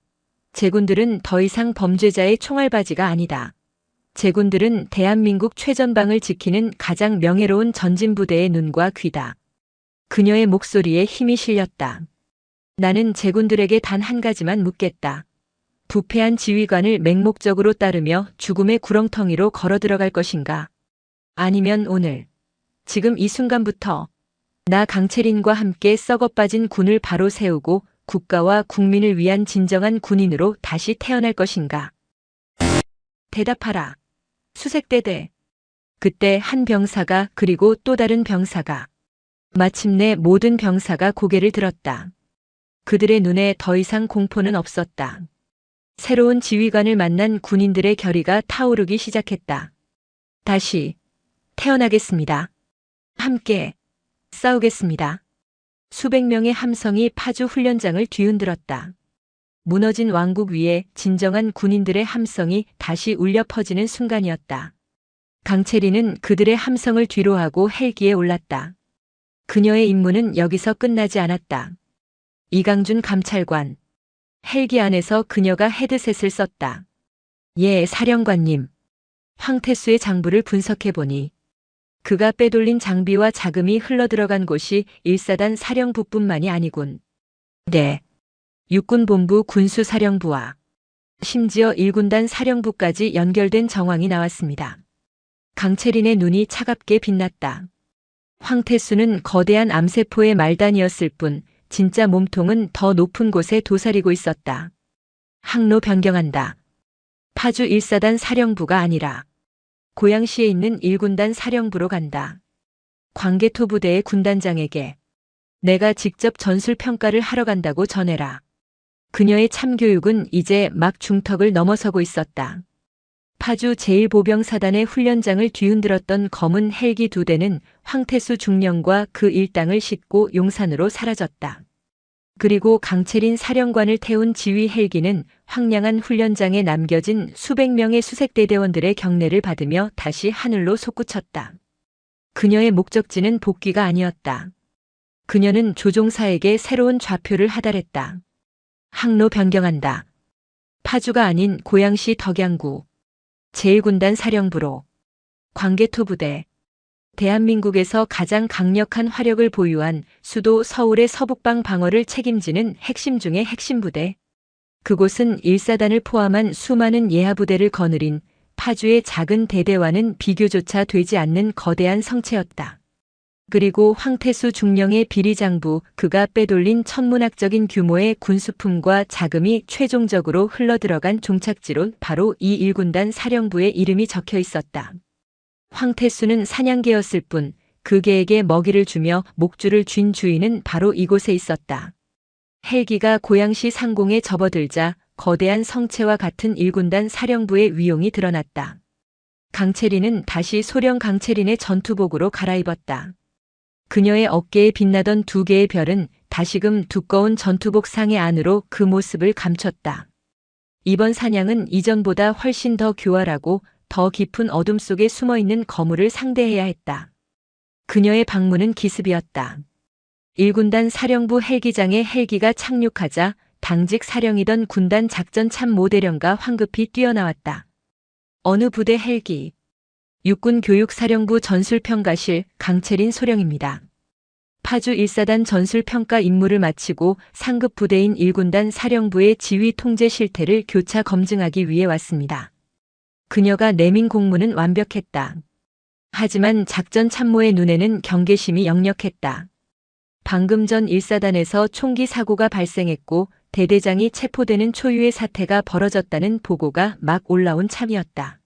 제군들은 더 이상 범죄자의 총알바지가 아니다. 제군들은 대한민국 최전방을 지키는 가장 명예로운 전진부대의 눈과 귀다. 그녀의 목소리에 힘이 실렸다. 나는 제군들에게 단 한 가지만 묻겠다. 부패한 지휘관을 맹목적으로 따르며 죽음의 구렁텅이로 걸어 들어갈 것인가? 아니면 오늘, 지금 이 순간부터 나 강채린과 함께 썩어빠진 군을 바로 세우고 국가와 국민을 위한 진정한 군인으로 다시 태어날 것인가? 대답하라. 수색대대. 그때 한 병사가 그리고 또 다른 병사가 마침내 모든 병사가 고개를 들었다. 그들의 눈에 더 이상 공포는 없었다. 새로운 지휘관을 만난 군인들의 결의가 타오르기 시작했다. 다시 태어나겠습니다. 함께 싸우겠습니다. 수백 명의 함성이 파주 훈련장을 뒤흔들었다. 무너진 왕국 위에 진정한 군인들의 함성이 다시 울려 퍼지는 순간이었다. 강채리는 그들의 함성을 뒤로하고 헬기에 올랐다. 그녀의 임무는 여기서 끝나지 않았다. 이강준 감찰관. 헬기 안에서 그녀가 헤드셋을 썼다. 예, 사령관님. 황태수의 장부를 분석해보니 그가 빼돌린 장비와 자금이 흘러들어간 곳이 1사단 사령부뿐만이 아니군. 네. 육군본부 군수사령부와 심지어 1군단 사령부까지 연결된 정황이 나왔습니다. 강채린의 눈이 차갑게 빛났다. 황태수는 거대한 암세포의 말단이었을 뿐 진짜 몸통은 더 높은 곳에 도사리고 있었다. 항로 변경한다. 파주 1사단 사령부가 아니라 고양시에 있는 1군단 사령부로 간다. 광개토 부대의 군단장에게 내가 직접 전술평가를 하러 간다고 전해라. 그녀의 참교육은 이제 막 중턱을 넘어서고 있었다. 파주 제1보병사단의 훈련장을 뒤흔들었던 검은 헬기 2대는 황태수 중령과 그 일당을 싣고 용산으로 사라졌다. 그리고 강채린 사령관을 태운 지휘 헬기는 황량한 훈련장에 남겨진 수백 명의 수색대대원들의 경례를 받으며 다시 하늘로 솟구쳤다. 그녀의 목적지는 복귀가 아니었다. 그녀는 조종사에게 새로운 좌표를 하달했다. 항로 변경한다. 파주가 아닌 고양시 덕양구 제1군단 사령부로. 광개토 부대. 대한민국에서 가장 강력한 화력을 보유한 수도 서울의 서북방 방어를 책임지는 핵심 중의 핵심 부대. 그곳은 1사단을 포함한 수많은 예하부대를 거느린 파주의 작은 대대와는 비교조차 되지 않는 거대한 성체였다. 그리고 황태수 중령의 비리장부, 그가 빼돌린 천문학적인 규모의 군수품과 자금이 최종적으로 흘러들어간 종착지로 바로 이 1군단 사령부의 이름이 적혀 있었다. 황태수는 사냥개였을 뿐 그 개에게 먹이를 주며 목줄을 쥔 주인은 바로 이곳에 있었다. 헬기가 고양시 상공에 접어들자 거대한 성체와 같은 1군단 사령부의 위용이 드러났다. 강채린은 다시 소령 강채린의 전투복으로 갈아입었다. 그녀의 어깨에 빛나던 2개의 별은 다시금 두꺼운 전투복 상의 안으로 그 모습을 감췄다. 이번 사냥은 이전보다 훨씬 더 교활하고 더 깊은 어둠 속에 숨어있는 거물을 상대해야 했다. 그녀의 방문은 기습이었다. 1군단 사령부 헬기장에 헬기가 착륙하자 당직 사령이던 군단 작전 참모대령과 황급히 뛰어나왔다. 어느 부대 헬기? 육군교육사령부 전술평가실 강채린 소령입니다. 파주 1사단 전술평가 임무를 마치고 상급 부대인 1군단 사령부의 지휘 통제 실태를 교차 검증하기 위해 왔습니다. 그녀가 내민 공문은 완벽했다. 하지만 작전 참모의 눈에는 경계심이 역력했다. 방금 전 1사단에서 총기 사고가 발생했고 대대장이 체포되는 초유의 사태가 벌어졌다는 보고가 막 올라온 참이었다.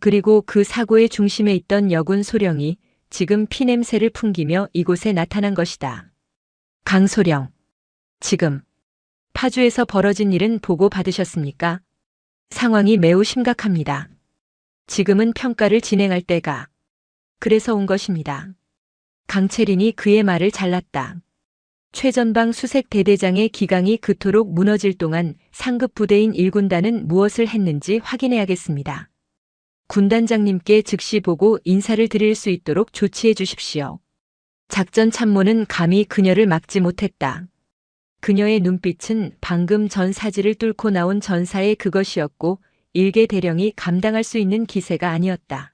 그리고 그 사고의 중심에 있던 여군 소령이 지금 피냄새를 풍기며 이곳에 나타난 것이다. 강소령, 지금 파주에서 벌어진 일은 보고 받으셨습니까? 상황이 매우 심각합니다. 지금은 평가를 진행할 때가 그래서 온 것입니다. 강채린이 그의 말을 잘랐다. 최전방 수색 대대장의 기강이 그토록 무너질 동안 상급 부대인 1군단은 무엇을 했는지 확인해야겠습니다. 군단장님께 즉시 보고 인사를 드릴 수 있도록 조치해 주십시오. 작전 참모는 감히 그녀를 막지 못했다. 그녀의 눈빛은 방금 전 사지를 뚫고 나온 전사의 그것이었고 일개 대령이 감당할 수 있는 기세가 아니었다.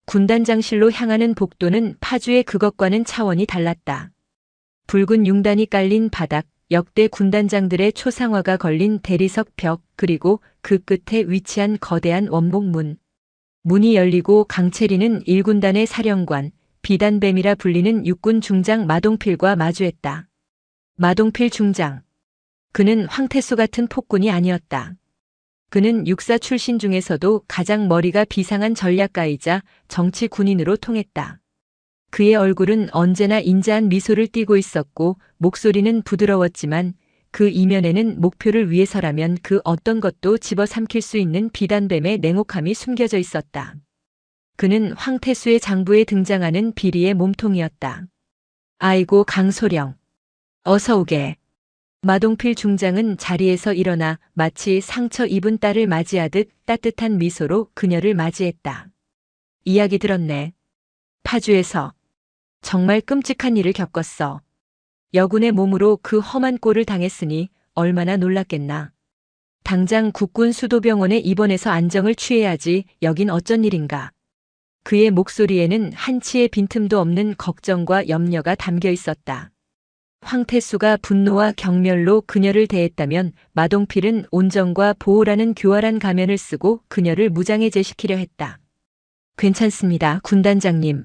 군단장실로 향하는 복도는 파주의 그것과는 차원이 달랐다. 붉은 융단이 깔린 바닥, 역대 군단장들의 초상화가 걸린 대리석 벽, 그리고 그 끝에 위치한 거대한 원목문. 문이 열리고 강채린은 1군단의 사령관, 비단뱀이라 불리는 육군 중장 마동필과 마주했다. 마동필 중장. 그는 황태수 같은 폭군이 아니었다. 그는 육사 출신 중에서도 가장 머리가 비상한 전략가이자 정치 군인으로 통했다. 그의 얼굴은 언제나 인자한 미소를 띠고 있었고 목소리는 부드러웠지만 그 이면에는 목표를 위해서라면 그 어떤 것도 집어삼킬 수 있는 비단뱀의 냉혹함이 숨겨져 있었다. 그는 황태수의 장부에 등장하는 비리의 몸통이었다. 아이고 강소령. 어서 오게. 마동필 중장은 자리에서 일어나 마치 상처 입은 딸을 맞이하듯 따뜻한 미소로 그녀를 맞이했다. 이야기 들었네. 파주에서 정말 끔찍한 일을 겪었어. 여군의 몸으로 그 험한 꼴을 당했으니 얼마나 놀랐겠나. 당장 국군 수도병원에 입원해서 안정을 취해야지. 여긴 어쩐 일인가. 그의 목소리에는 한치의 빈틈도 없는 걱정과 염려가 담겨 있었다. 황태수가 분노와 경멸로 그녀를 대했다면 마동필은 온정과 보호라는 교활한 가면을 쓰고 그녀를 무장해제시키려 했다. 괜찮습니다, 군단장님.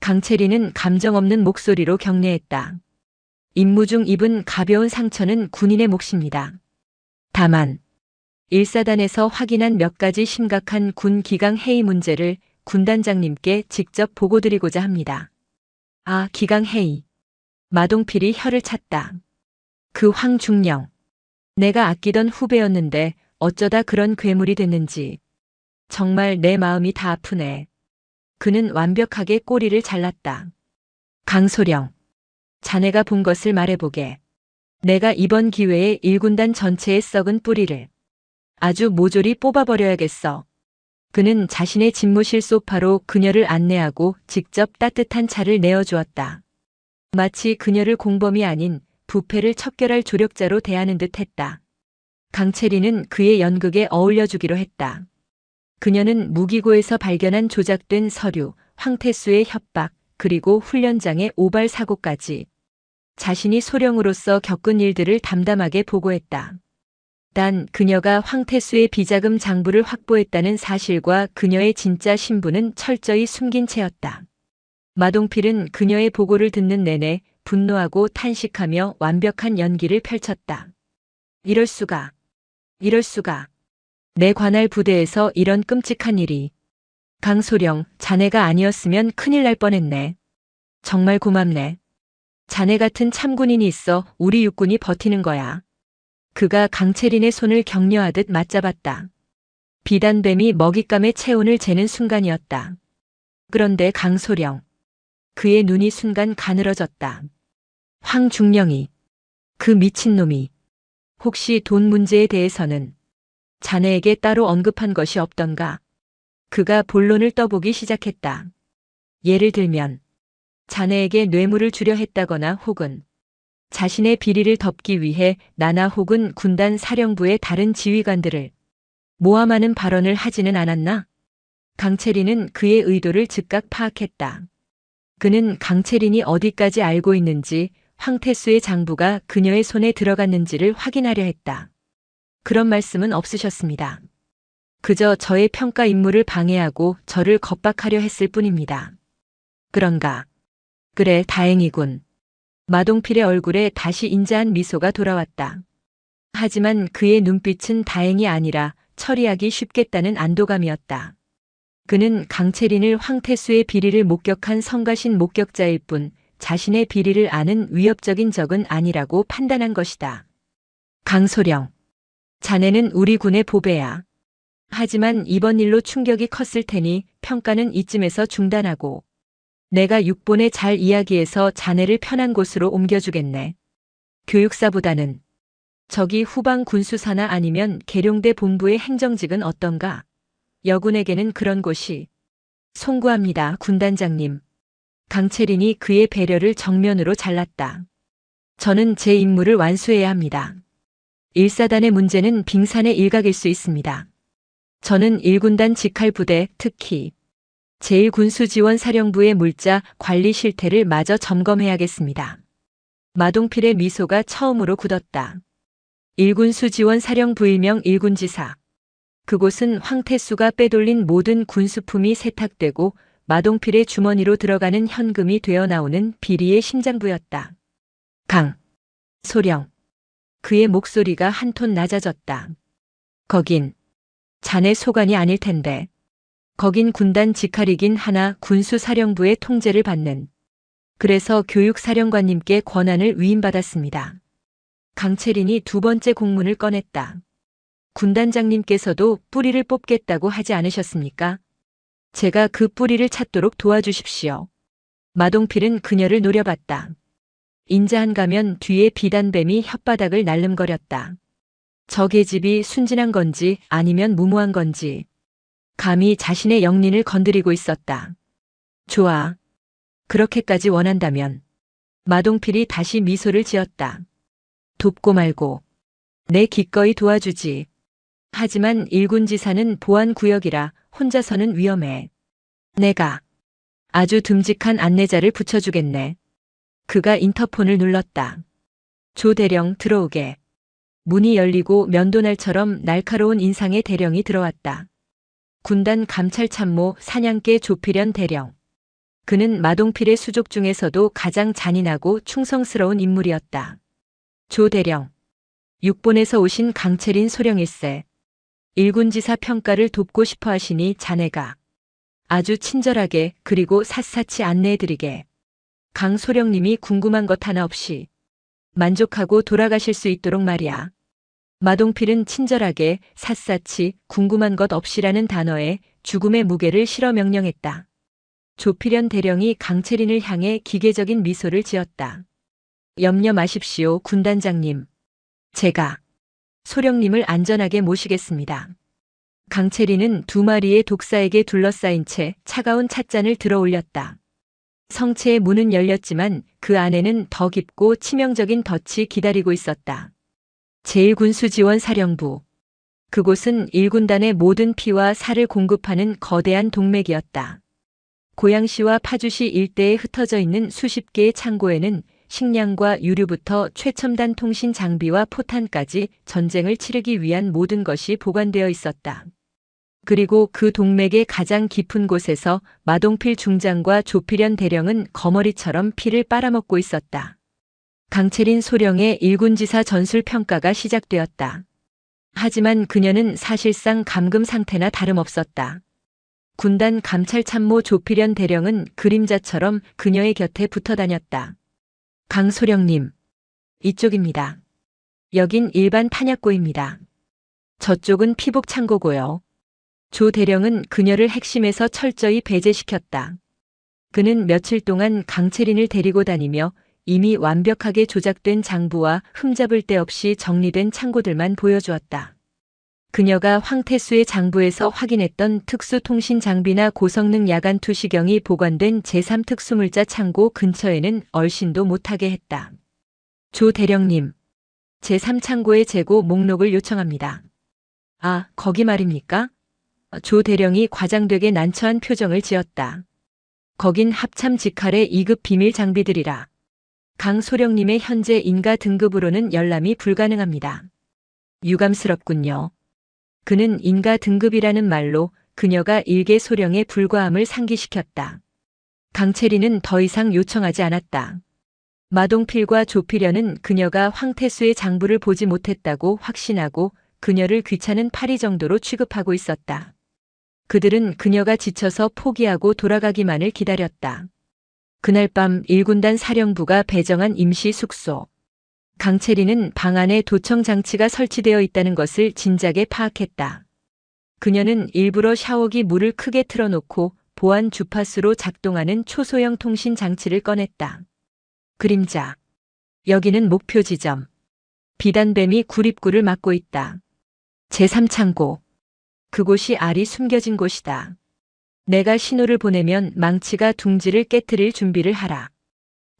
강채린은 감정 없는 목소리로 격려했다. 임무 중 입은 가벼운 상처는 군인의 몫입니다. 다만 1사단에서 확인한 몇 가지 심각한 군 기강 해이 문제를 군단장님께 직접 보고드리고자 합니다. 아, 기강 해이. 마동필이 혀를 찼다. 그 황중령. 내가 아끼던 후배였는데 어쩌다 그런 괴물이 됐는지. 정말 내 마음이 다 아프네. 그는 완벽하게 꼬리를 잘랐다. 강소령. 자네가 본 것을 말해보게. 내가 이번 기회에 1군단 전체의 썩은 뿌리를 아주 모조리 뽑아버려야겠어. 그는 자신의 집무실 소파로 그녀를 안내하고 직접 따뜻한 차를 내어주었다. 마치 그녀를 공범이 아닌 부패를 척결할 조력자로 대하는 듯 했다. 강채린은 그의 연극에 어울려주기로 했다. 그녀는 무기고에서 발견한 조작된 서류, 황태수의 협박, 그리고 훈련장의 오발 사고까지 자신이 소령으로서 겪은 일들을 담담하게 보고했다. 단 그녀가 황태수의 비자금 장부를 확보했다는 사실과 그녀의 진짜 신분은 철저히 숨긴 채였다. 마동필은 그녀의 보고를 듣는 내내 분노하고 탄식하며 완벽한 연기를 펼쳤다. 이럴 수가. 이럴 수가. 내 관할 부대에서 이런 끔찍한 일이. 강소령, 자네가 아니었으면 큰일 날 뻔했네. 정말 고맙네. 자네 같은 참군인이 있어 우리 육군이 버티는 거야. 그가 강채린의 손을 격려하듯 맞잡았다. 비단뱀이 먹잇감의 체온을 재는 순간이었다. 그런데 강소령. 그의 눈이 순간 가늘어졌다. 황중령이. 그 미친놈이. 혹시 돈 문제에 대해서는 자네에게 따로 언급한 것이 없던가? 그가 본론을 떠보기 시작했다. 예를 들면 자네에게 뇌물을 주려 했다거나 혹은 자신의 비리를 덮기 위해 나나 혹은 군단 사령부의 다른 지휘관들을 모함하는 발언을 하지는 않았나? 강채린은 그의 의도를 즉각 파악했다. 그는 강채린이 어디까지 알고 있는지, 황태수의 장부가 그녀의 손에 들어갔는지를 확인하려 했다. 그런 말씀은 없으셨습니다. 그저 저의 평가 임무를 방해하고 저를 겁박하려 했을 뿐입니다. 그런가? 그래, 다행이군. 마동필의 얼굴에 다시 인자한 미소가 돌아왔다. 하지만 그의 눈빛은 다행이 아니라 처리하기 쉽겠다는 안도감이었다. 그는 강채린을 황태수의 비리를 목격한 성가신 목격자일 뿐 자신의 비리를 아는 위협적인 적은 아니라고 판단한 것이다. 강소령, 자네는 우리 군의 보배야. 하지만 이번 일로 충격이 컸을 테니 평가는 이쯤에서 중단하고 내가 육본에 잘 이야기해서 자네를 편한 곳으로 옮겨주겠네. 교육사보다는 저기 후방 군수사나 아니면 계룡대 본부의 행정직은 어떤가? 여군에게는 그런 곳이. 송구합니다, 군단장님. 강채린이 그의 배려를 정면으로 잘랐다. 저는 제 임무를 완수해야 합니다. 1사단의 문제는 빙산의 일각일 수 있습니다. 저는 1군단 직할부대, 특히 제1군수지원사령부의 물자 관리 실태를 마저 점검해야겠습니다. 마동필의 미소가 처음으로 굳었다. 1군수지원사령부 일명 1군지사. 그곳은 황태수가 빼돌린 모든 군수품이 세탁되고 마동필의 주머니로 들어가는 현금이 되어 나오는 비리의 심장부였다. 소령. 그의 목소리가 한 톤 낮아졌다. 거긴 자네 소관이 아닐 텐데. 거긴 군단 직할이긴 하나 군수사령부의 통제를 받는. 그래서 교육사령관님께 권한을 위임받았습니다. 강채린이 두 번째 공문을 꺼냈다. 군단장님께서도 뿌리를 뽑겠다고 하지 않으셨습니까? 제가 그 뿌리를 찾도록 도와주십시오. 마동필은 그녀를 노려봤다. 인자한 가면 뒤에 비단뱀이 혓바닥을 날름거렸다. 저 계집이 순진한 건지 아니면 무모한 건지 감히 자신의 영린을 건드리고 있었다. 좋아. 그렇게까지 원한다면. 마동필이 다시 미소를 지었다. 돕고 말고 내 기꺼이 도와주지. 하지만 1군지사는 보안구역이라 혼자서는 위험해. 내가 아주 듬직한 안내자를 붙여주겠네. 그가 인터폰을 눌렀다. 조 대령 들어오게. 문이 열리고 면도날처럼 날카로운 인상의 대령이 들어왔다. 군단 감찰참모 사냥개 조필현 대령. 그는 마동필의 수족 중에서도 가장 잔인하고 충성스러운 인물이었다. 조 대령. 육본에서 오신 강채린 소령일세. 1군지사 평가를 돕고 싶어 하시니 자네가 아주 친절하게 그리고 샅샅이 안내해드리게. 강 소령님이 궁금한 것 하나 없이 만족하고 돌아가실 수 있도록 말이야. 마동필은 친절하게 샅샅이 궁금한 것 없이라는 단어에 죽음의 무게를 실어 명령했다. 조필현 대령이 강채린을 향해 기계적인 미소를 지었다. 염려 마십시오, 군단장님. 제가 소령님을 안전하게 모시겠습니다. 강채린은 두 마리의 독사에게 둘러싸인 채 차가운 찻잔을 들어 올렸다. 성체의 문은 열렸지만 그 안에는 더 깊고 치명적인 덫이 기다리고 있었다. 제1군수지원사령부. 그곳은 1군단의 모든 피와 살을 공급하는 거대한 동맥이었다. 고양시와 파주시 일대에 흩어져 있는 수십 개의 창고에는 식량과 유류부터 최첨단 통신 장비와 포탄까지 전쟁을 치르기 위한 모든 것이 보관되어 있었다. 그리고 그 동맥의 가장 깊은 곳에서 마동필 중장과 조필현 대령은 거머리처럼 피를 빨아먹고 있었다. 강채린 소령의 일군지사 전술 평가가 시작되었다. 하지만 그녀는 사실상 감금 상태나 다름없었다. 군단 감찰참모 조필현 대령은 그림자처럼 그녀의 곁에 붙어 다녔다. 강소령님, 이쪽입니다. 여긴 일반 탄약고입니다. 저쪽은 피복 창고고요. 조 대령은 그녀를 핵심에서 철저히 배제시켰다. 그는 며칠 동안 강채린을 데리고 다니며 이미 완벽하게 조작된 장부와 흠잡을 데 없이 정리된 창고들만 보여주었다. 그녀가 황태수의 장부에서 확인했던 특수통신 장비나 고성능 야간 투시경이 보관된 제3특수물자 창고 근처에는 얼씬도 못하게 했다. 조 대령님, 제3창고의 재고 목록을 요청합니다. 아, 거기 말입니까? 조 대령이 과장되게 난처한 표정을 지었다. 거긴 합참 직할의 2급 비밀 장비들이라. 강 소령님의 현재 인가 등급으로는 열람이 불가능합니다. 유감스럽군요. 그는 인가 등급이라는 말로 그녀가 일개 소령의 불과함을 상기시켰다. 강채리는 더 이상 요청하지 않았다. 마동필과 조필현은 그녀가 황태수의 장부를 보지 못했다고 확신하고 그녀를 귀찮은 파리 정도로 취급하고 있었다. 그들은 그녀가 지쳐서 포기하고 돌아가기만을 기다렸다. 그날 밤 1군단 사령부가 배정한 임시 숙소. 강채리는 방 안에 도청 장치가 설치되어 있다는 것을 진작에 파악했다. 그녀는 일부러 샤워기 물을 크게 틀어놓고 보안 주파수로 작동하는 초소형 통신 장치를 꺼냈다. 그림자. 여기는 목표 지점. 비단뱀이 구립구를 막고 있다. 제3창고. 그곳이 알이 숨겨진 곳이다. 내가 신호를 보내면 망치가 둥지를 깨트릴 준비를 하라.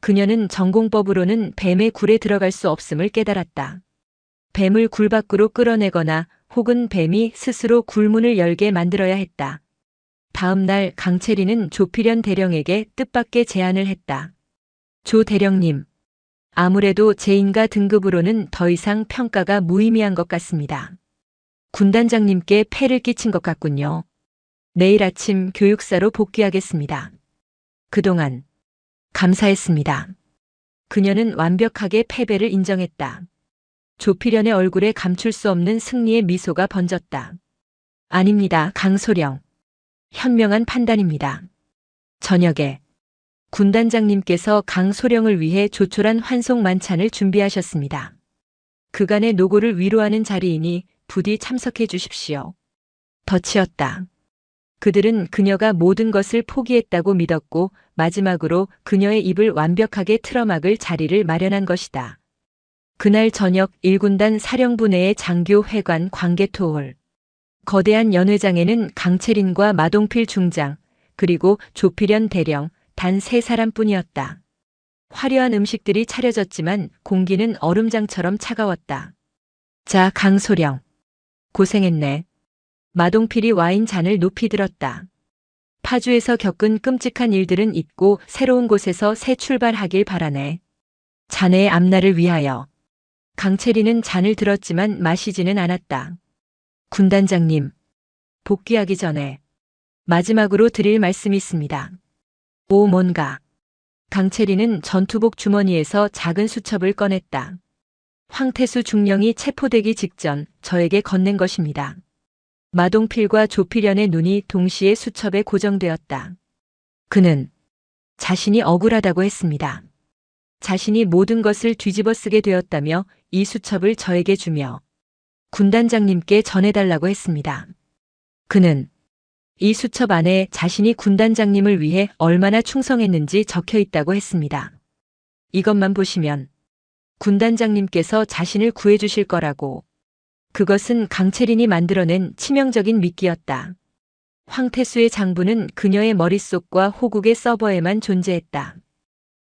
그녀는 전공법으로는 뱀의 굴에 들어갈 수 없음을 깨달았다. 뱀을 굴 밖으로 끌어내거나 혹은 뱀이 스스로 굴문을 열게 만들어야 했다. 다음 날 강채리는 조필현 대령에게 뜻밖의 제안을 했다. 조 대령님, 아무래도 제 인가 등급으로는 더 이상 평가가 무의미한 것 같습니다. 군단장님께 폐를 끼친 것 같군요. 내일 아침 교육사로 복귀하겠습니다. 그동안 감사했습니다. 그녀는 완벽하게 패배를 인정했다. 조필현의 얼굴에 감출 수 없는 승리의 미소가 번졌다. 아닙니다, 강소령. 현명한 판단입니다. 저녁에 군단장님께서 강소령을 위해 조촐한 환송 만찬을 준비하셨습니다. 그간의 노고를 위로하는 자리이니 부디 참석해 주십시오. 덧치었다. 그들은 그녀가 모든 것을 포기했다고 믿었고 마지막으로 그녀의 입을 완벽하게 틀어막을 자리를 마련한 것이다. 그날 저녁 1군단 사령부 내의 장교 회관 광개토홀. 거대한 연회장에는 강채린과 마동필 중장, 그리고 조필현 대령, 단 3사람뿐이었다. 화려한 음식들이 차려졌지만 공기는 얼음장처럼 차가웠다. 자, 강소령. 고생했네. 마동필이 와인 잔을 높이 들었다. 파주에서 겪은 끔찍한 일들은 잊고 새로운 곳에서 새 출발하길 바라네. 자네의 앞날을 위하여. 강채리는 잔을 들었지만 마시지는 않았다. 군단장님, 복귀하기 전에 마지막으로 드릴 말씀이 있습니다. 오, 뭔가. 강채리는 전투복 주머니에서 작은 수첩을 꺼냈다. 황태수 중령이 체포되기 직전 저에게 건넨 것입니다. 마동필과 조필현의 눈이 동시에 수첩에 고정되었다. 그는 자신이 억울하다고 했습니다. 자신이 모든 것을 뒤집어 쓰게 되었다며 이 수첩을 저에게 주며 군단장님께 전해달라고 했습니다. 그는 이 수첩 안에 자신이 군단장님을 위해 얼마나 충성했는지 적혀 있다고 했습니다. 이것만 보시면 군단장님께서 자신을 구해주실 거라고. 그것은 강채린이 만들어낸 치명적인 미끼였다. 황태수의 장부는 그녀의 머릿속과 호국의 서버에만 존재했다.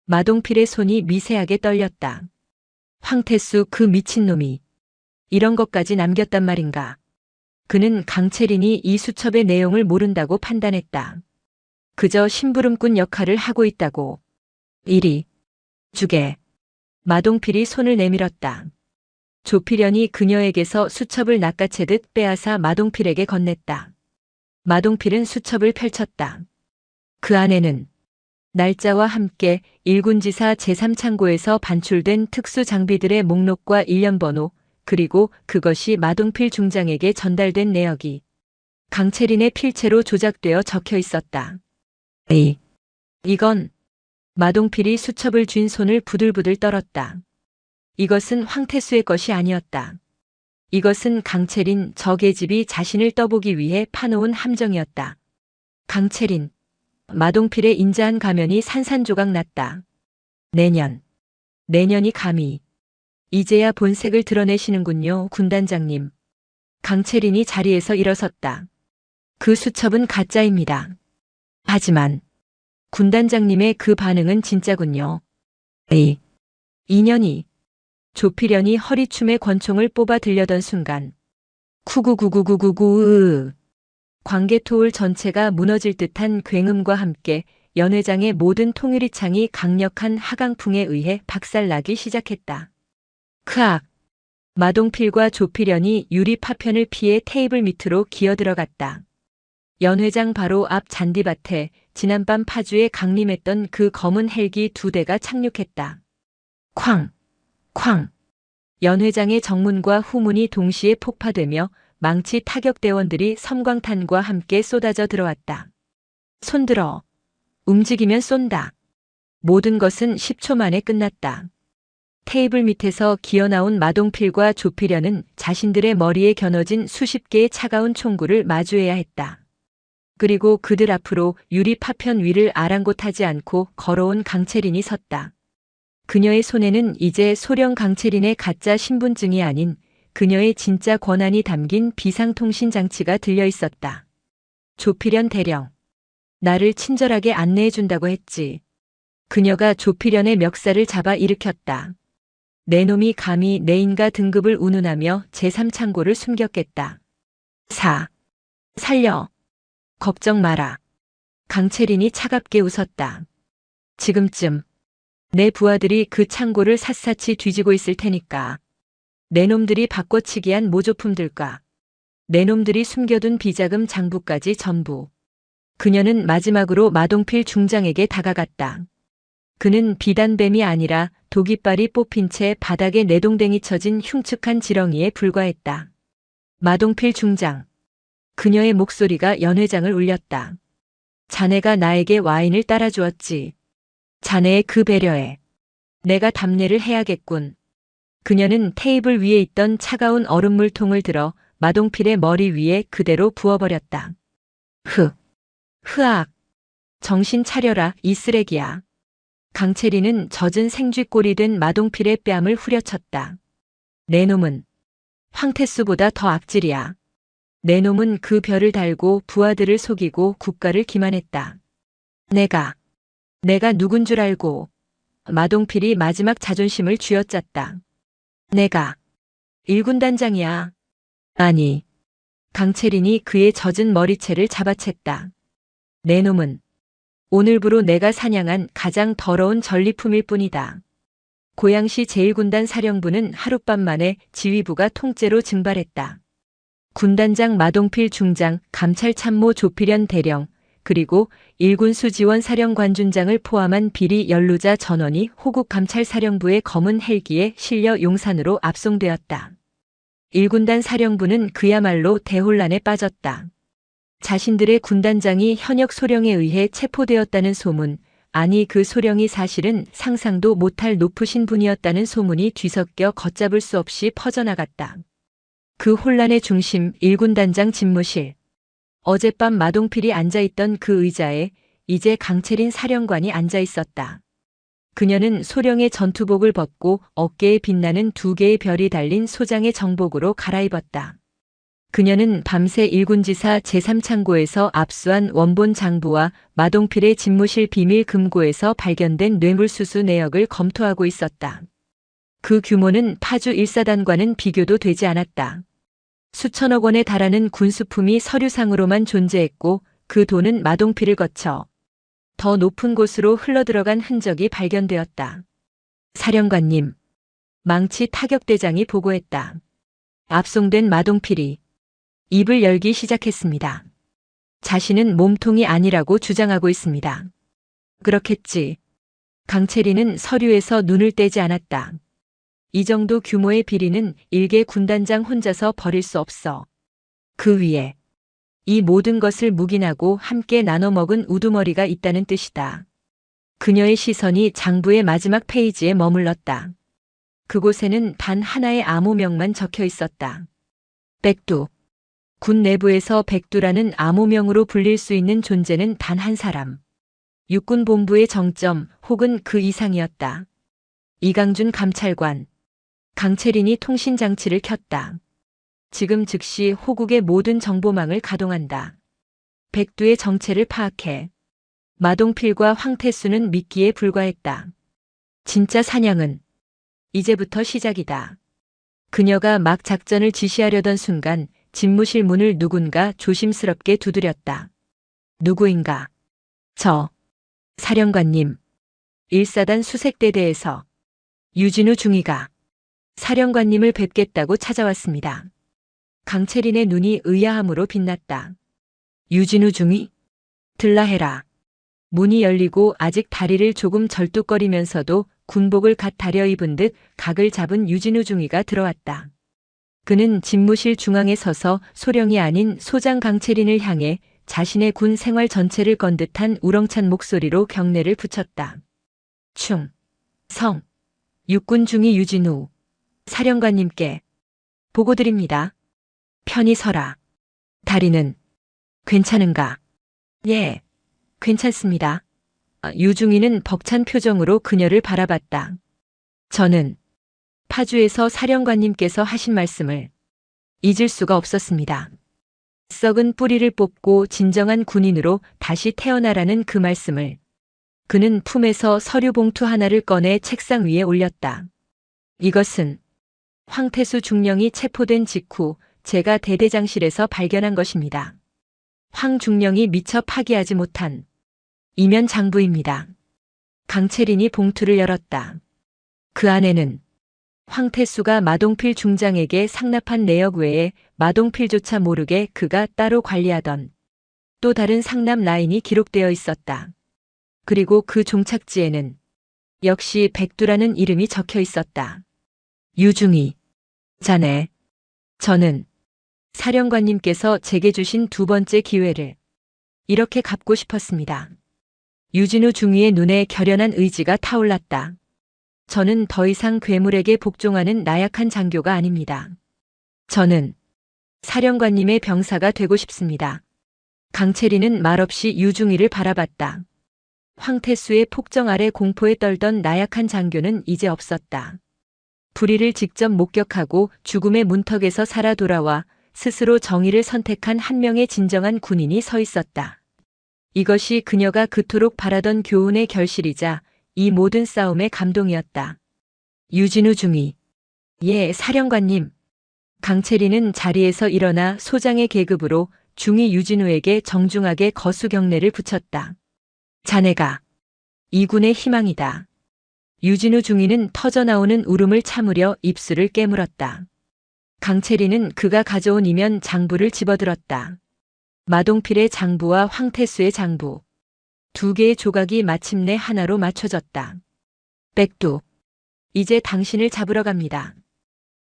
마동필의 손이 미세하게 떨렸다. 황태수 그 미친놈이 이런 것까지 남겼단 말인가. 그는 강채린이 이 수첩의 내용을 모른다고 판단했다. 그저 심부름꾼 역할을 하고 있다고. 이리 주게. 마동필이 손을 내밀었다. 조필연이 그녀에게서 수첩을 낚아채듯 빼앗아 마동필에게 건넸다. 마동필은 수첩을 펼쳤다. 그 안에는 날짜와 함께 일군지사 제3창고에서 반출된 특수 장비들의 목록과 일련번호, 그리고 그것이 마동필 중장에게 전달된 내역이 강채린의 필체로 조작되어 적혀 있었다. 이건 마동필이 수첩을 쥔 손을 부들부들 떨었다. 이것은 황태수의 것이 아니었다. 이것은 강채린 저 계집이 자신을 떠보기 위해 파놓은 함정이었다. 강채린. 마동필의 인자한 가면이 산산조각 났다. 내년이 감히. 이제야 본색을 드러내시는군요, 군단장님. 강채린이 자리에서 일어섰다. 그 수첩은 가짜입니다. 하지만 군단장님의 그 반응은 진짜군요. 2년이. 조필연이 허리춤에 권총을 뽑아 들려던 순간 쿠구구구구구구 광개토울 전체가 무너질 듯한 굉음과 함께 연회장의 모든 통유리 창이 강력한 하강풍에 의해 박살나기 시작했다. 크악! 마동필과 조필연이 유리 파편을 피해 테이블 밑으로 기어들어갔다. 연회장 바로 앞 잔디밭에 지난밤 파주에 강림했던 그 검은 헬기 2대가 착륙했다. 쾅! 쾅! 연회장의 정문과 후문이 동시에 폭파되며 망치 타격대원들이 섬광탄과 함께 쏟아져 들어왔다. 손들어. 움직이면 쏜다. 모든 것은 10초 만에 끝났다. 테이블 밑에서 기어나온 마동필과 조필연은 자신들의 머리에 겨눠진 수십 개의 차가운 총구를 마주해야 했다. 그리고 그들 앞으로 유리 파편 위를 아랑곳하지 않고 걸어온 강채린이 섰다. 그녀의 손에는 이제 소령 강채린의 가짜 신분증이 아닌 그녀의 진짜 권한이 담긴 비상통신 장치가 들려 있었다. 조필연 대령. 나를 친절하게 안내해준다고 했지. 그녀가 조필연의 멱살을 잡아 일으켰다. 내 놈이 감히 내 인가 등급을 운운하며 제3창고를 숨겼겠다. 살려. 걱정 마라. 강채린이 차갑게 웃었다. 지금쯤 내 부하들이 그 창고를 샅샅이 뒤지고 있을 테니까. 내 놈들이 바꿔치기한 모조품들과 내 놈들이 숨겨둔 비자금 장부까지 전부. 그녀는 마지막으로 마동필 중장에게 다가갔다. 그는 비단뱀이 아니라 도깃발이 뽑힌 채 바닥에 내동댕이 쳐진 흉측한 지렁이에 불과했다. 마동필 중장. 그녀의 목소리가 연회장을 울렸다. 자네가 나에게 와인을 따라주었지. 자네의 그 배려에 내가 답례를 해야겠군. 그녀는 테이블 위에 있던 차가운 얼음물통을 들어 마동필의 머리 위에 그대로 부어버렸다. 흐악. 정신 차려라, 이 쓰레기야. 강채린은 젖은 생쥐꼴이 된 마동필의 뺨을 후려쳤다. 내 놈은 황태수보다 더 악질이야. 내 놈은 그 별을 달고 부하들을 속이고 국가를 기만했다. 내가 누군 줄 알고. 마동필이 마지막 자존심을 쥐어짰다. 내가 일군단장이야. 아니. 강채린이 그의 젖은 머리채를 잡아챘다. 내 놈은 오늘부로 내가 사냥한 가장 더러운 전리품일 뿐이다. 고양시 제1군단 사령부는 하룻밤 만에 지휘부가 통째로 증발했다. 군단장 마동필 중장, 감찰참모 조필연 대령, 그리고 일군수 지원 사령관준장을 포함한 비리 연루자 전원이 호국 감찰사령부의 검은 헬기에 실려 용산으로 압송되었다. 1군단 사령부는 그야말로 대혼란에 빠졌다. 자신들의 군단장이 현역 소령에 의해 체포되었다는 소문, 아니 그 소령이 사실은 상상도 못할 높으신 분이었다는 소문이 뒤섞여 걷잡을 수 없이 퍼져나갔다. 그 혼란의 중심 1군단장 집무실. 어젯밤 마동필이 앉아있던 그 의자에 이제 강채린 사령관이 앉아있었다. 그녀는 소령의 전투복을 벗고 어깨에 빛나는 2개의 별이 달린 소장의 정복으로 갈아입었다. 그녀는 밤새 일군지사 제3창고에서 압수한 원본 장부와 마동필의 집무실 비밀 금고에서 발견된 뇌물수수 내역을 검토하고 있었다. 그 규모는 파주 1사단과는 비교도 되지 않았다. 수천억 원에 달하는 군수품이 서류상으로만 존재했고 그 돈은 마동필을 거쳐 더 높은 곳으로 흘러들어간 흔적이 발견되었다. 사령관님, 망치 타격대장이 보고했다. 압송된 마동필이 입을 열기 시작했습니다. 자신은 몸통이 아니라고 주장하고 있습니다. 그렇겠지. 강채리는 서류에서 눈을 떼지 않았다. 이 정도 규모의 비리는 일개 군단장 혼자서 벌일 수 없어. 그 위에 이 모든 것을 묵인하고 함께 나눠 먹은 우두머리가 있다는 뜻이다. 그녀의 시선이 장부의 마지막 페이지에 머물렀다. 그곳에는 단 하나의 암호명만 적혀 있었다. 백두. 군 내부에서 백두라는 암호명으로 불릴 수 있는 존재는 단 한 사람. 육군본부의 정점 혹은 그 이상이었다. 이강준 감찰관. 강채린이 통신장치를 켰다. 지금 즉시 호국의 모든 정보망을 가동한다. 백두의 정체를 파악해. 마동필과 황태수는 미끼에 불과했다. 진짜 사냥은 이제부터 시작이다. 그녀가 막 작전을 지시하려던 순간 집무실 문을 누군가 조심스럽게 두드렸다. 누구인가? 저 사령관님. 1사단 수색대대에서 유진우 중위가 사령관님을 뵙겠다고 찾아왔습니다. 강채린의 눈이 의아함으로 빛났다. 유진우 중위? 들라 해라. 문이 열리고 아직 다리를 조금 절뚝거리면서도 군복을 갓 다려입은 듯 각을 잡은 유진우 중위가 들어왔다. 그는 집무실 중앙에 서서 소령이 아닌 소장 강채린을 향해 자신의 군 생활 전체를 건 듯한 우렁찬 목소리로 경례를 붙였다. 충, 성, 육군 중위 유진우, 사령관님께 보고드립니다. 편히 서라. 다리는 괜찮은가? 예, 괜찮습니다. 유중이는 벅찬 표정으로 그녀를 바라봤다. 저는 파주에서 사령관님께서 하신 말씀을 잊을 수가 없었습니다. 썩은 뿌리를 뽑고 진정한 군인으로 다시 태어나라는 그 말씀을. 그는 품에서 서류 봉투 하나를 꺼내 책상 위에 올렸다. 이것은 황태수 중령이 체포된 직후 제가 대대장실에서 발견한 것입니다. 황 중령이 미처 파기하지 못한 이면 장부입니다. 강채린이 봉투를 열었다. 그 안에는 황태수가 마동필 중장에게 상납한 내역 외에 마동필조차 모르게 그가 따로 관리하던 또 다른 상납 라인이 기록되어 있었다. 그리고 그 종착지에는 역시 백두라는 이름이 적혀 있었다. 유중이. 자네. 저는 사령관님께서 제게 주신 두 번째 기회를 이렇게 갚고 싶었습니다. 유진우 중위의 눈에 결연한 의지가 타올랐다. 저는 더 이상 괴물에게 복종하는 나약한 장교가 아닙니다. 저는 사령관님의 병사가 되고 싶습니다. 강채리는 말없이 유중위를 바라봤다. 황태수의 폭정 아래 공포에 떨던 나약한 장교는 이제 없었다. 불의를 직접 목격하고 죽음의 문턱에서 살아 돌아와 스스로 정의를 선택한 한 명의 진정한 군인이 서 있었다. 이것이 그녀가 그토록 바라던 교훈의 결실이자 이 모든 싸움의 감동이었다. 유진우 중위. 예, 사령관님. 강채리는 자리에서 일어나 소장의 계급으로 중위 유진우에게 정중하게 거수 경례를 붙였다. 자네가 이 군의 희망이다. 유진우 중위는 터져나오는 울음을 참으려 입술을 깨물었다. 강채리는 그가 가져온 이면 장부를 집어들었다. 마동필의 장부와 황태수의 장부. 두 개의 조각이 마침내 하나로 맞춰졌다. 백두. 이제 당신을 잡으러 갑니다.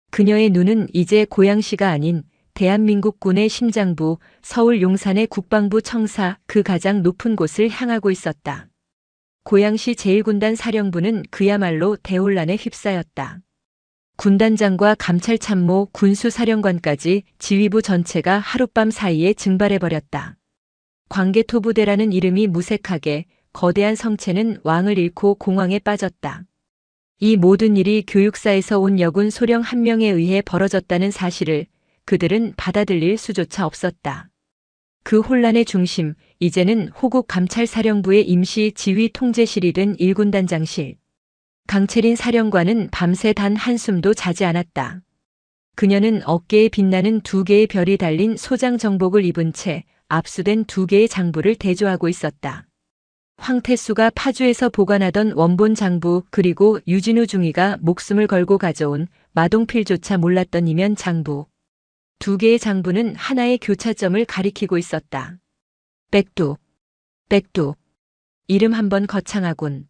그녀의 눈은 이제 고양시가 아닌 대한민국군의 심장부 서울 용산의 국방부 청사 그 가장 높은 곳을 향하고 있었다. 고양시 제1군단 사령부는 그야말로 대혼란에 휩싸였다. 군단장과 감찰참모 군수사령관까지 지휘부 전체가 하룻밤 사이에 증발해버렸다. 광개토부대라는 이름이 무색하게 거대한 성체는 왕을 잃고 공황에 빠졌다. 이 모든 일이 교육사에서 온 여군 소령 한 명에 의해 벌어졌다는 사실을 그들은 받아들일 수조차 없었다. 그 혼란의 중심, 이제는 호국 감찰사령부의 임시 지휘 통제실이 된 1군단장실. 강채린 사령관은 밤새 단 한숨도 자지 않았다. 그녀는 어깨에 빛나는 두 개의 별이 달린 소장 정복을 입은 채 압수된 두 개의 장부를 대조하고 있었다. 황태수가 파주에서 보관하던 원본 장부 그리고 유진우 중위가 목숨을 걸고 가져온 마동필조차 몰랐던 이면 장부. 두 개의 장부는 하나의 교차점을 가리키고 있었다. 백두. 백두. 이름 한번 거창하군.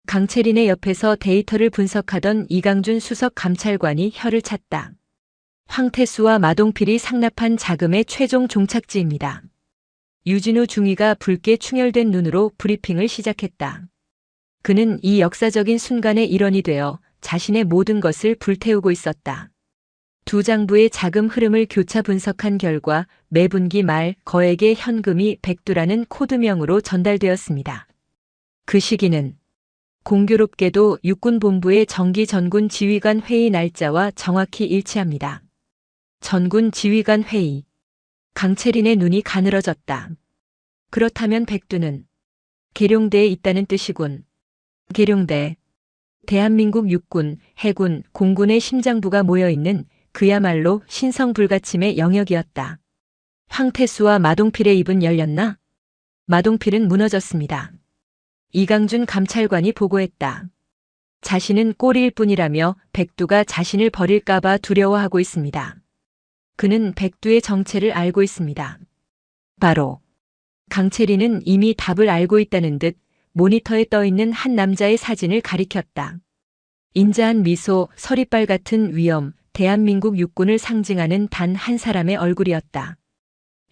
강채린의 옆에서 데이터를 분석하던 이강준 수석 감찰관이 혀를 찼다. 황태수와 마동필이 상납한 자금의 최종 종착지입니다. 유진우 중위가 붉게 충혈된 눈으로 브리핑을 시작했다. 그는 이 역사적인 순간의 일원이 되어 자신의 모든 것을 불태우고 있었다. 두 장부의 자금 흐름을 교차 분석한 결과 매분기 말 거액의 현금이 백두라는 코드명으로 전달되었습니다. 그 시기는 공교롭게도 육군본부의 정기 전군 지휘관 회의 날짜와 정확히 일치합니다. 전군 지휘관 회의. 강채린의 눈이 가늘어졌다. 그렇다면 백두는 계룡대에 있다는 뜻이군. 계룡대. 대한민국 육군, 해군, 공군의 심장부가 모여있는 그야말로 신성불가침의 영역이었다. 황태수와 마동필의 입은 열렸나? 마동필은 무너졌습니다. 이강준 감찰관이 보고했다. 자신은 꼬리일 뿐이라며 백두가 자신을 버릴까봐 두려워하고 있습니다. 그는 백두의 정체를 알고 있습니다. 바로 강채린은 이미 답을 알고 있다는 듯 모니터에 떠있는 한 남자의 사진을 가리켰다. 인자한 미소, 서리빨 같은 위엄, 대한민국 육군을 상징하는 단 한 사람의 얼굴이었다.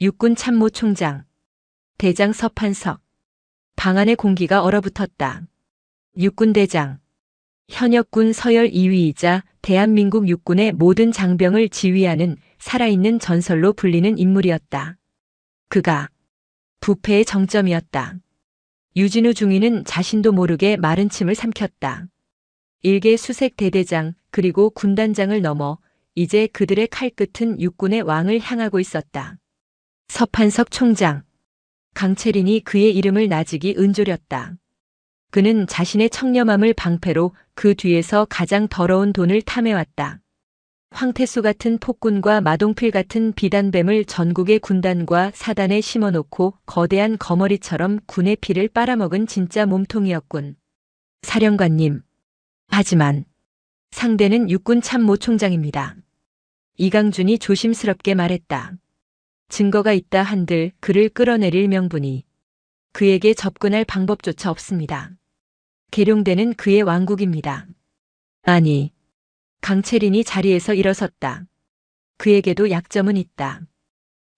육군 참모총장, 대장 서판석. 방 안의 공기가 얼어붙었다. 육군대장, 현역군 서열 2위이자 대한민국 육군의 모든 장병을 지휘하는 살아있는 전설로 불리는 인물이었다. 그가 부패의 정점이었다. 유진우 중위는 자신도 모르게 마른 침을 삼켰다. 일개 수색 대대장 그리고 군단장을 넘어 이제 그들의 칼끝은 육군의 왕을 향하고 있었다. 서판석 총장. 강채린이 그의 이름을 나직이 은조렸다. 그는 자신의 청렴함을 방패로 그 뒤에서 가장 더러운 돈을 탐해왔다. 황태수 같은 폭군과 마동필 같은 비단뱀을 전국의 군단과 사단에 심어놓고 거대한 거머리처럼 군의 피를 빨아먹은 진짜 몸통이었군. 사령관님. 하지만 상대는 육군 참모총장입니다. 이강준이 조심스럽게 말했다. 증거가 있다 한들 그를 끌어내릴 명분이. 그에게 접근할 방법조차 없습니다. 계룡대는 그의 왕국입니다. 아니. 강채린이 자리에서 일어섰다. 그에게도 약점은 있다.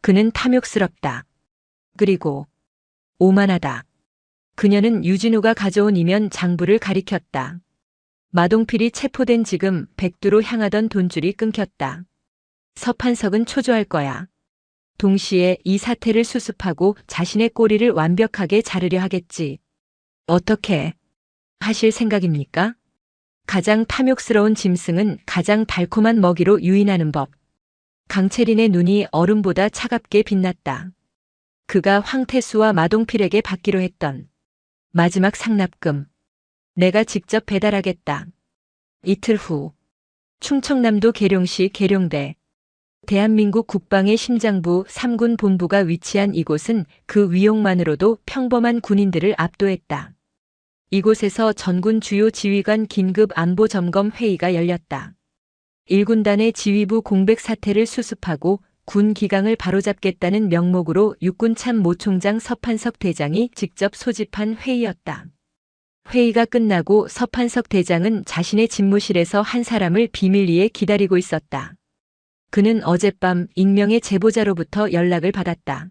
그는 탐욕스럽다. 그리고 오만하다. 그녀는 유진우가 가져온 이면 장부를 가리켰다. 마동필이 체포된 지금 백두로 향하던 돈줄이 끊겼다. 서판석은 초조할 거야. 동시에 이 사태를 수습하고 자신의 꼬리를 완벽하게 자르려 하겠지. 어떻게 하실 생각입니까? 가장 탐욕스러운 짐승은 가장 달콤한 먹이로 유인하는 법. 강채린의 눈이 얼음보다 차갑게 빛났다. 그가 황태수와 마동필에게 받기로 했던 마지막 상납금. 내가 직접 배달하겠다. 이틀 후 충청남도 계룡시 계룡대. 대한민국 국방의 심장부 3군 본부가 위치한 이곳은 그 위용만으로도 평범한 군인들을 압도했다. 이곳에서 전군 주요 지휘관 긴급 안보 점검 회의가 열렸다. 1군단의 지휘부 공백 사태를 수습하고 군 기강을 바로잡겠다는 명목으로 육군 참모총장 서판석 대장이 직접 소집한 회의였다. 회의가 끝나고 서판석 대장은 자신의 집무실에서 한 사람을 비밀리에 기다리고 있었다. 그는 어젯밤 익명의 제보자로부터 연락을 받았다.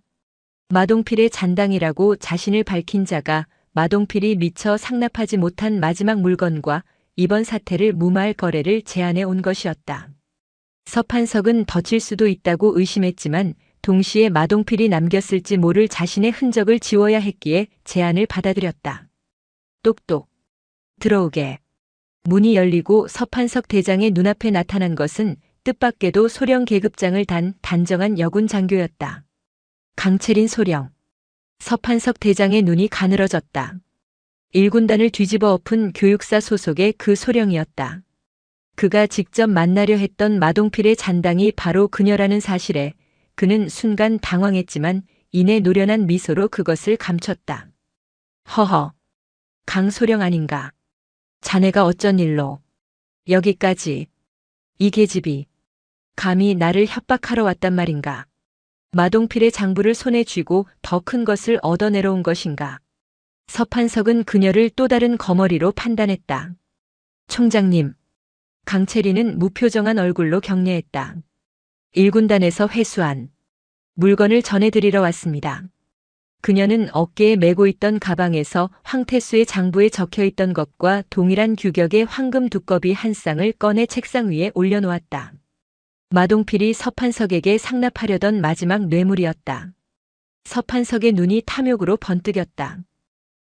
마동필의 잔당이라고 자신을 밝힌 자가 마동필이 미처 상납하지 못한 마지막 물건과 이번 사태를 무마할 거래를 제안해 온 것이었다. 서판석은 덧칠 수도 있다고 의심했지만 동시에 마동필이 남겼을지 모를 자신의 흔적을 지워야 했기에 제안을 받아들였다. 똑똑. 들어오게. 문이 열리고 서판석 대장의 눈앞에 나타난 것은 뜻밖에도 소령 계급장을 단 단정한 여군 장교였다. 강채린 소령. 서판석 대장의 눈이 가늘어졌다. 1군단을 뒤집어 엎은 교육사 소속의 그 소령이었다. 그가 직접 만나려 했던 마동필의 잔당이 바로 그녀라는 사실에 그는 순간 당황했지만 이내 노련한 미소로 그것을 감췄다. 허허, 강소령 아닌가? 자네가 어쩐 일로 여기까지 이 계집이 감히 나를 협박하러 왔단 말인가? 마동필의 장부를 손에 쥐고 더 큰 것을 얻어내러 온 것인가? 서판석은 그녀를 또 다른 거머리로 판단했다. 총장님, 강채리는 무표정한 얼굴로 격려했다. 1군단에서 회수한 물건을 전해드리러 왔습니다. 그녀는 어깨에 메고 있던 가방에서 황태수의 장부에 적혀있던 것과 동일한 규격의 황금 두꺼비 한 쌍을 꺼내 책상 위에 올려놓았다. 마동필이 서판석에게 상납하려던 마지막 뇌물이었다. 서판석의 눈이 탐욕으로 번뜩였다.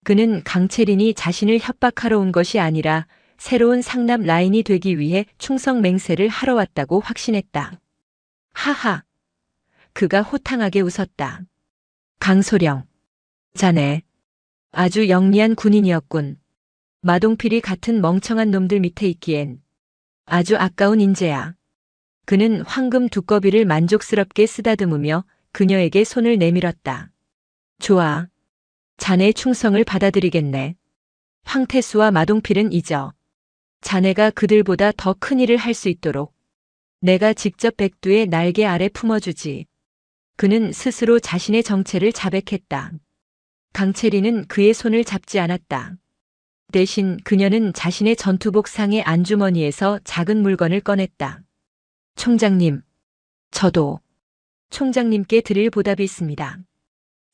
그는 강채린이 자신을 협박하러 온 것이 아니라 새로운 상납 라인이 되기 위해 충성 맹세를 하러 왔다고 확신했다. 하하. 그가 호탕하게 웃었다. 강소령. 자네. 아주 영리한 군인이었군. 마동필이 같은 멍청한 놈들 밑에 있기엔 아주 아까운 인재야. 그는 황금 두꺼비를 만족스럽게 쓰다듬으며 그녀에게 손을 내밀었다. 좋아. 자네의 충성을 받아들이겠네. 황태수와 마동필은 잊어. 자네가 그들보다 더 큰 일을 할 수 있도록 내가 직접 백두의 날개 아래 품어주지. 그는 스스로 자신의 정체를 자백했다. 강채리는 그의 손을 잡지 않았다. 대신 그녀는 자신의 전투복 상의 안주머니에서 작은 물건을 꺼냈다. 총장님, 저도 총장님께 드릴 보답이 있습니다.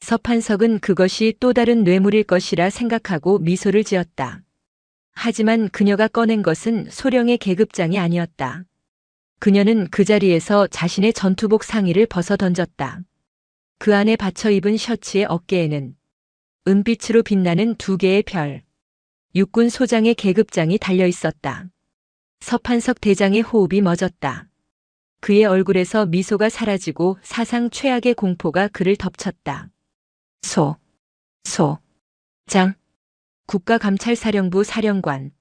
서판석은 그것이 또 다른 뇌물일 것이라 생각하고 미소를 지었다. 하지만 그녀가 꺼낸 것은 소령의 계급장이 아니었다. 그녀는 그 자리에서 자신의 전투복 상의를 벗어 던졌다. 그 안에 받쳐 입은 셔츠의 어깨에는 은빛으로 빛나는 2개의 별, 육군 소장의 계급장이 달려 있었다. 서판석 대장의 호흡이 멎었다. 그의 얼굴에서 미소가 사라지고 사상 최악의 공포가 그를 덮쳤다. 장, 국가감찰사령부 사령관,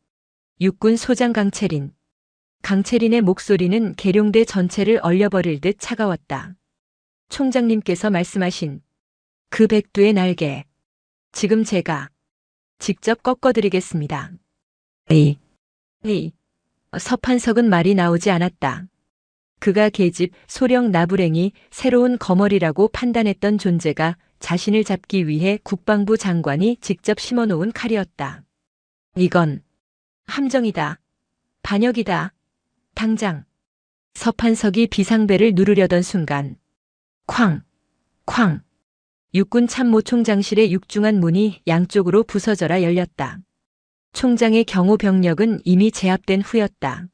육군 소장 강채린. 강채린의 목소리는 계룡대 전체를 얼려버릴 듯 차가웠다. 총장님께서 말씀하신 그 백두의 날개, 지금 제가 직접 꺾어드리겠습니다. 서판석은 말이 나오지 않았다. 그가 계집 소령 나부랭이 새로운 거머리라고 판단했던 존재가 자신을 잡기 위해 국방부 장관이 직접 심어놓은 칼이었다. 이건 함정이다. 반역이다. 당장. 서판석이 비상벨을 누르려던 순간 쾅! 육군 참모총장실의 육중한 문이 양쪽으로 부서져라 열렸다. 총장의 경호 병력은 이미 제압된 후였다.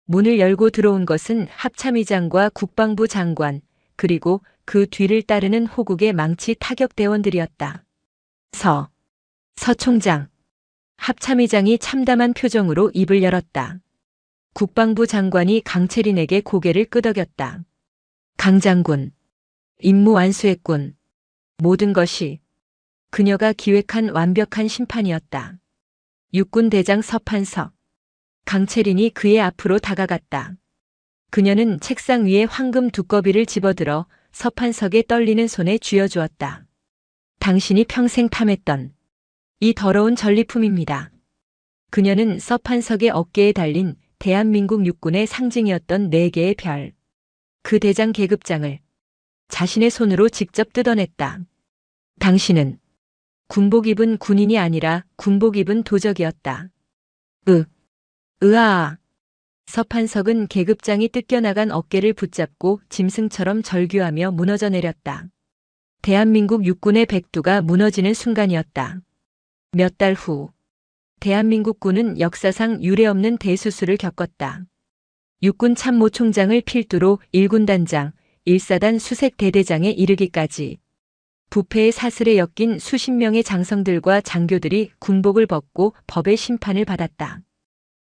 문을 열고 들어온 것은 합참의장과 국방부 장관, 그리고 그 뒤를 따르는 호국의 망치 타격대원들이었다. 서 총장. 합참의장이 참담한 표정으로 입을 열었다. 국방부 장관이 강채린에게 고개를 끄덕였다. 강 장군. 임무 완수했군. 모든 것이 그녀가 기획한 완벽한 심판이었다. 육군 대장 서판석. 강채린이 그의 앞으로 다가갔다. 그녀는 책상 위에 황금 두꺼비를 집어들어 서판석의 떨리는 손에 쥐어주었다. 당신이 평생 탐했던 이 더러운 전리품입니다. 그녀는 서판석의 어깨에 달린 대한민국 육군의 상징이었던 4개의 별, 그 대장 계급장을 자신의 손으로 직접 뜯어냈다. 당신은 군복 입은 군인이 아니라 군복 입은 도적이었다. 으아. 서판석은 계급장이 뜯겨나간 어깨를 붙잡고 짐승처럼 절규하며 무너져 내렸다. 대한민국 육군의 백두가 무너지는 순간이었다. 몇 달 후, 대한민국군은 역사상 유례없는 대수술을 겪었다. 육군 참모총장을 필두로 1군단장, 1사단 수색대대장에 이르기까지 부패의 사슬에 엮인 수십 명의 장성들과 장교들이 군복을 벗고 법의 심판을 받았다.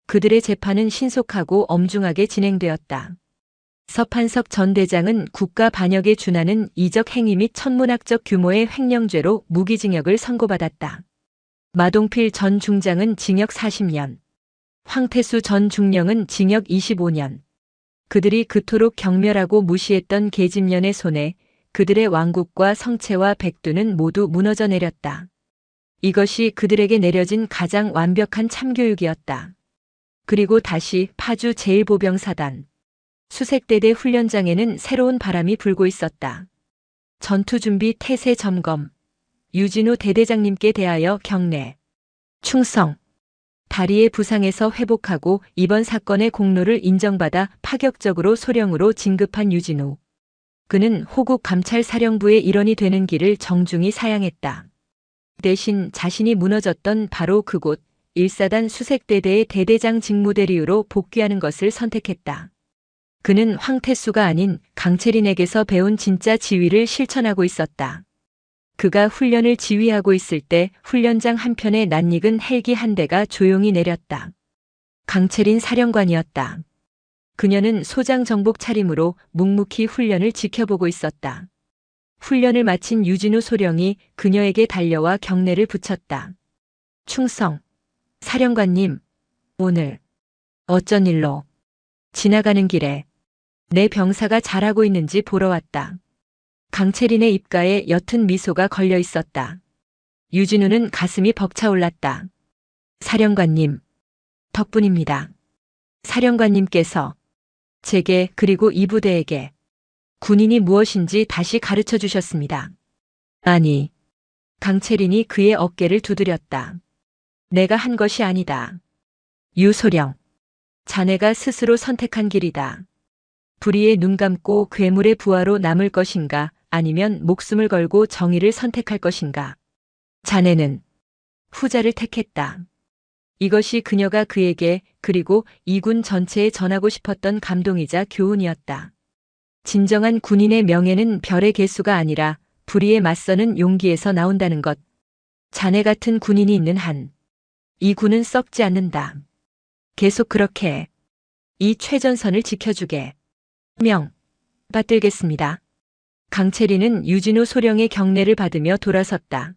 그들의 재판은 신속하고 엄중하게 진행되었다. 서판석 전 대장은 국가 반역에 준하는 이적 행위 및 천문학적 규모의 횡령죄로 무기징역을 선고받았다. 마동필 전 중장은 징역 40년, 황태수 전 중령은 징역 25년. 그들이 그토록 경멸하고 무시했던 계집년의 손에 그들의 왕국과 성체와 백두는 모두 무너져 내렸다. 이것이 그들에게 내려진 가장 완벽한 참교육이었다. 그리고 다시 파주 제1보병사단 수색대대 훈련장에는 새로운 바람이 불고 있었다. 전투준비 태세 점검. 유진우 대대장님께 대하여 경례. 충성. 다리의 부상에서 회복하고 이번 사건의 공로를 인정받아 파격적으로 소령으로 진급한 유진우. 그는 호국 감찰사령부의 일원이 되는 길을 정중히 사양했다. 대신 자신이 무너졌던 바로 그곳 1사단 수색대대의 대대장 직무대리유로 복귀하는 것을 선택했다. 그는 황태수가 아닌 강채린에게서 배운 진짜 지휘를 실천하고 있었다. 그가 훈련을 지휘하고 있을 때 훈련장 한편에 낯익은 헬기 한 대가 조용히 내렸다. 강채린 사령관이었다. 그녀는 소장 정복 차림으로 묵묵히 훈련을 지켜보고 있었다. 훈련을 마친 유진우 소령이 그녀에게 달려와 경례를 붙였다. 충성. 사령관님, 오늘 어쩐 일로? 지나가는 길에 내 병사가 잘하고 있는지 보러 왔다. 강채린의 입가에 옅은 미소가 걸려 있었다. 유진우는 가슴이 벅차올랐다. 사령관님, 덕분입니다. 사령관님께서 제게 그리고 이 부대에게 군인이 무엇인지 다시 가르쳐 주셨습니다. 아니, 강채린이 그의 어깨를 두드렸다. 내가 한 것이 아니다. 유소령, 자네가 스스로 선택한 길이다. 불의에 눈 감고 괴물의 부하로 남을 것인가, 아니면 목숨을 걸고 정의를 선택할 것인가. 자네는 후자를 택했다. 이것이 그녀가 그에게 그리고 이군 전체에 전하고 싶었던 감동이자 교훈이었다. 진정한 군인의 명예는 별의 개수가 아니라 불의에 맞서는 용기에서 나온다는 것. 자네 같은 군인이 있는 한 이 군은 썩지 않는다. 계속 그렇게 해. 이 최전선을 지켜주게. 명 받들겠습니다. 강채린은 유진우 소령의 경례를 받으며 돌아섰다.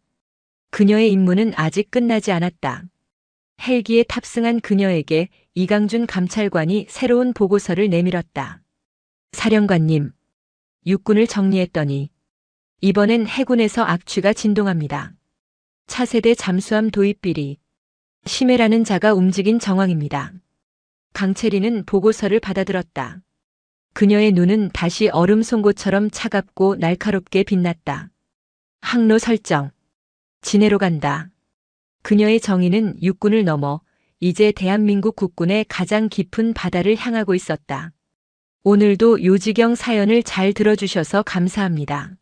그녀의 임무는 아직 끝나지 않았다. 헬기에 탑승한 그녀에게 이강준 감찰관이 새로운 보고서를 내밀었다. 사령관님, 육군을 정리했더니 이번엔 해군에서 악취가 진동합니다. 차세대 잠수함 도입 비리 심해라는 자가 움직인 정황입니다. 강채린은 보고서를 받아들었다. 그녀의 눈은 다시 얼음 송곳처럼 차갑고 날카롭게 빛났다. 항로 설정. 진해로 간다. 그녀의 정의는 육군을 넘어 이제 대한민국 국군의 가장 깊은 바다를 향하고 있었다. 오늘도 요지경 사연을 잘 들어주셔서 감사합니다.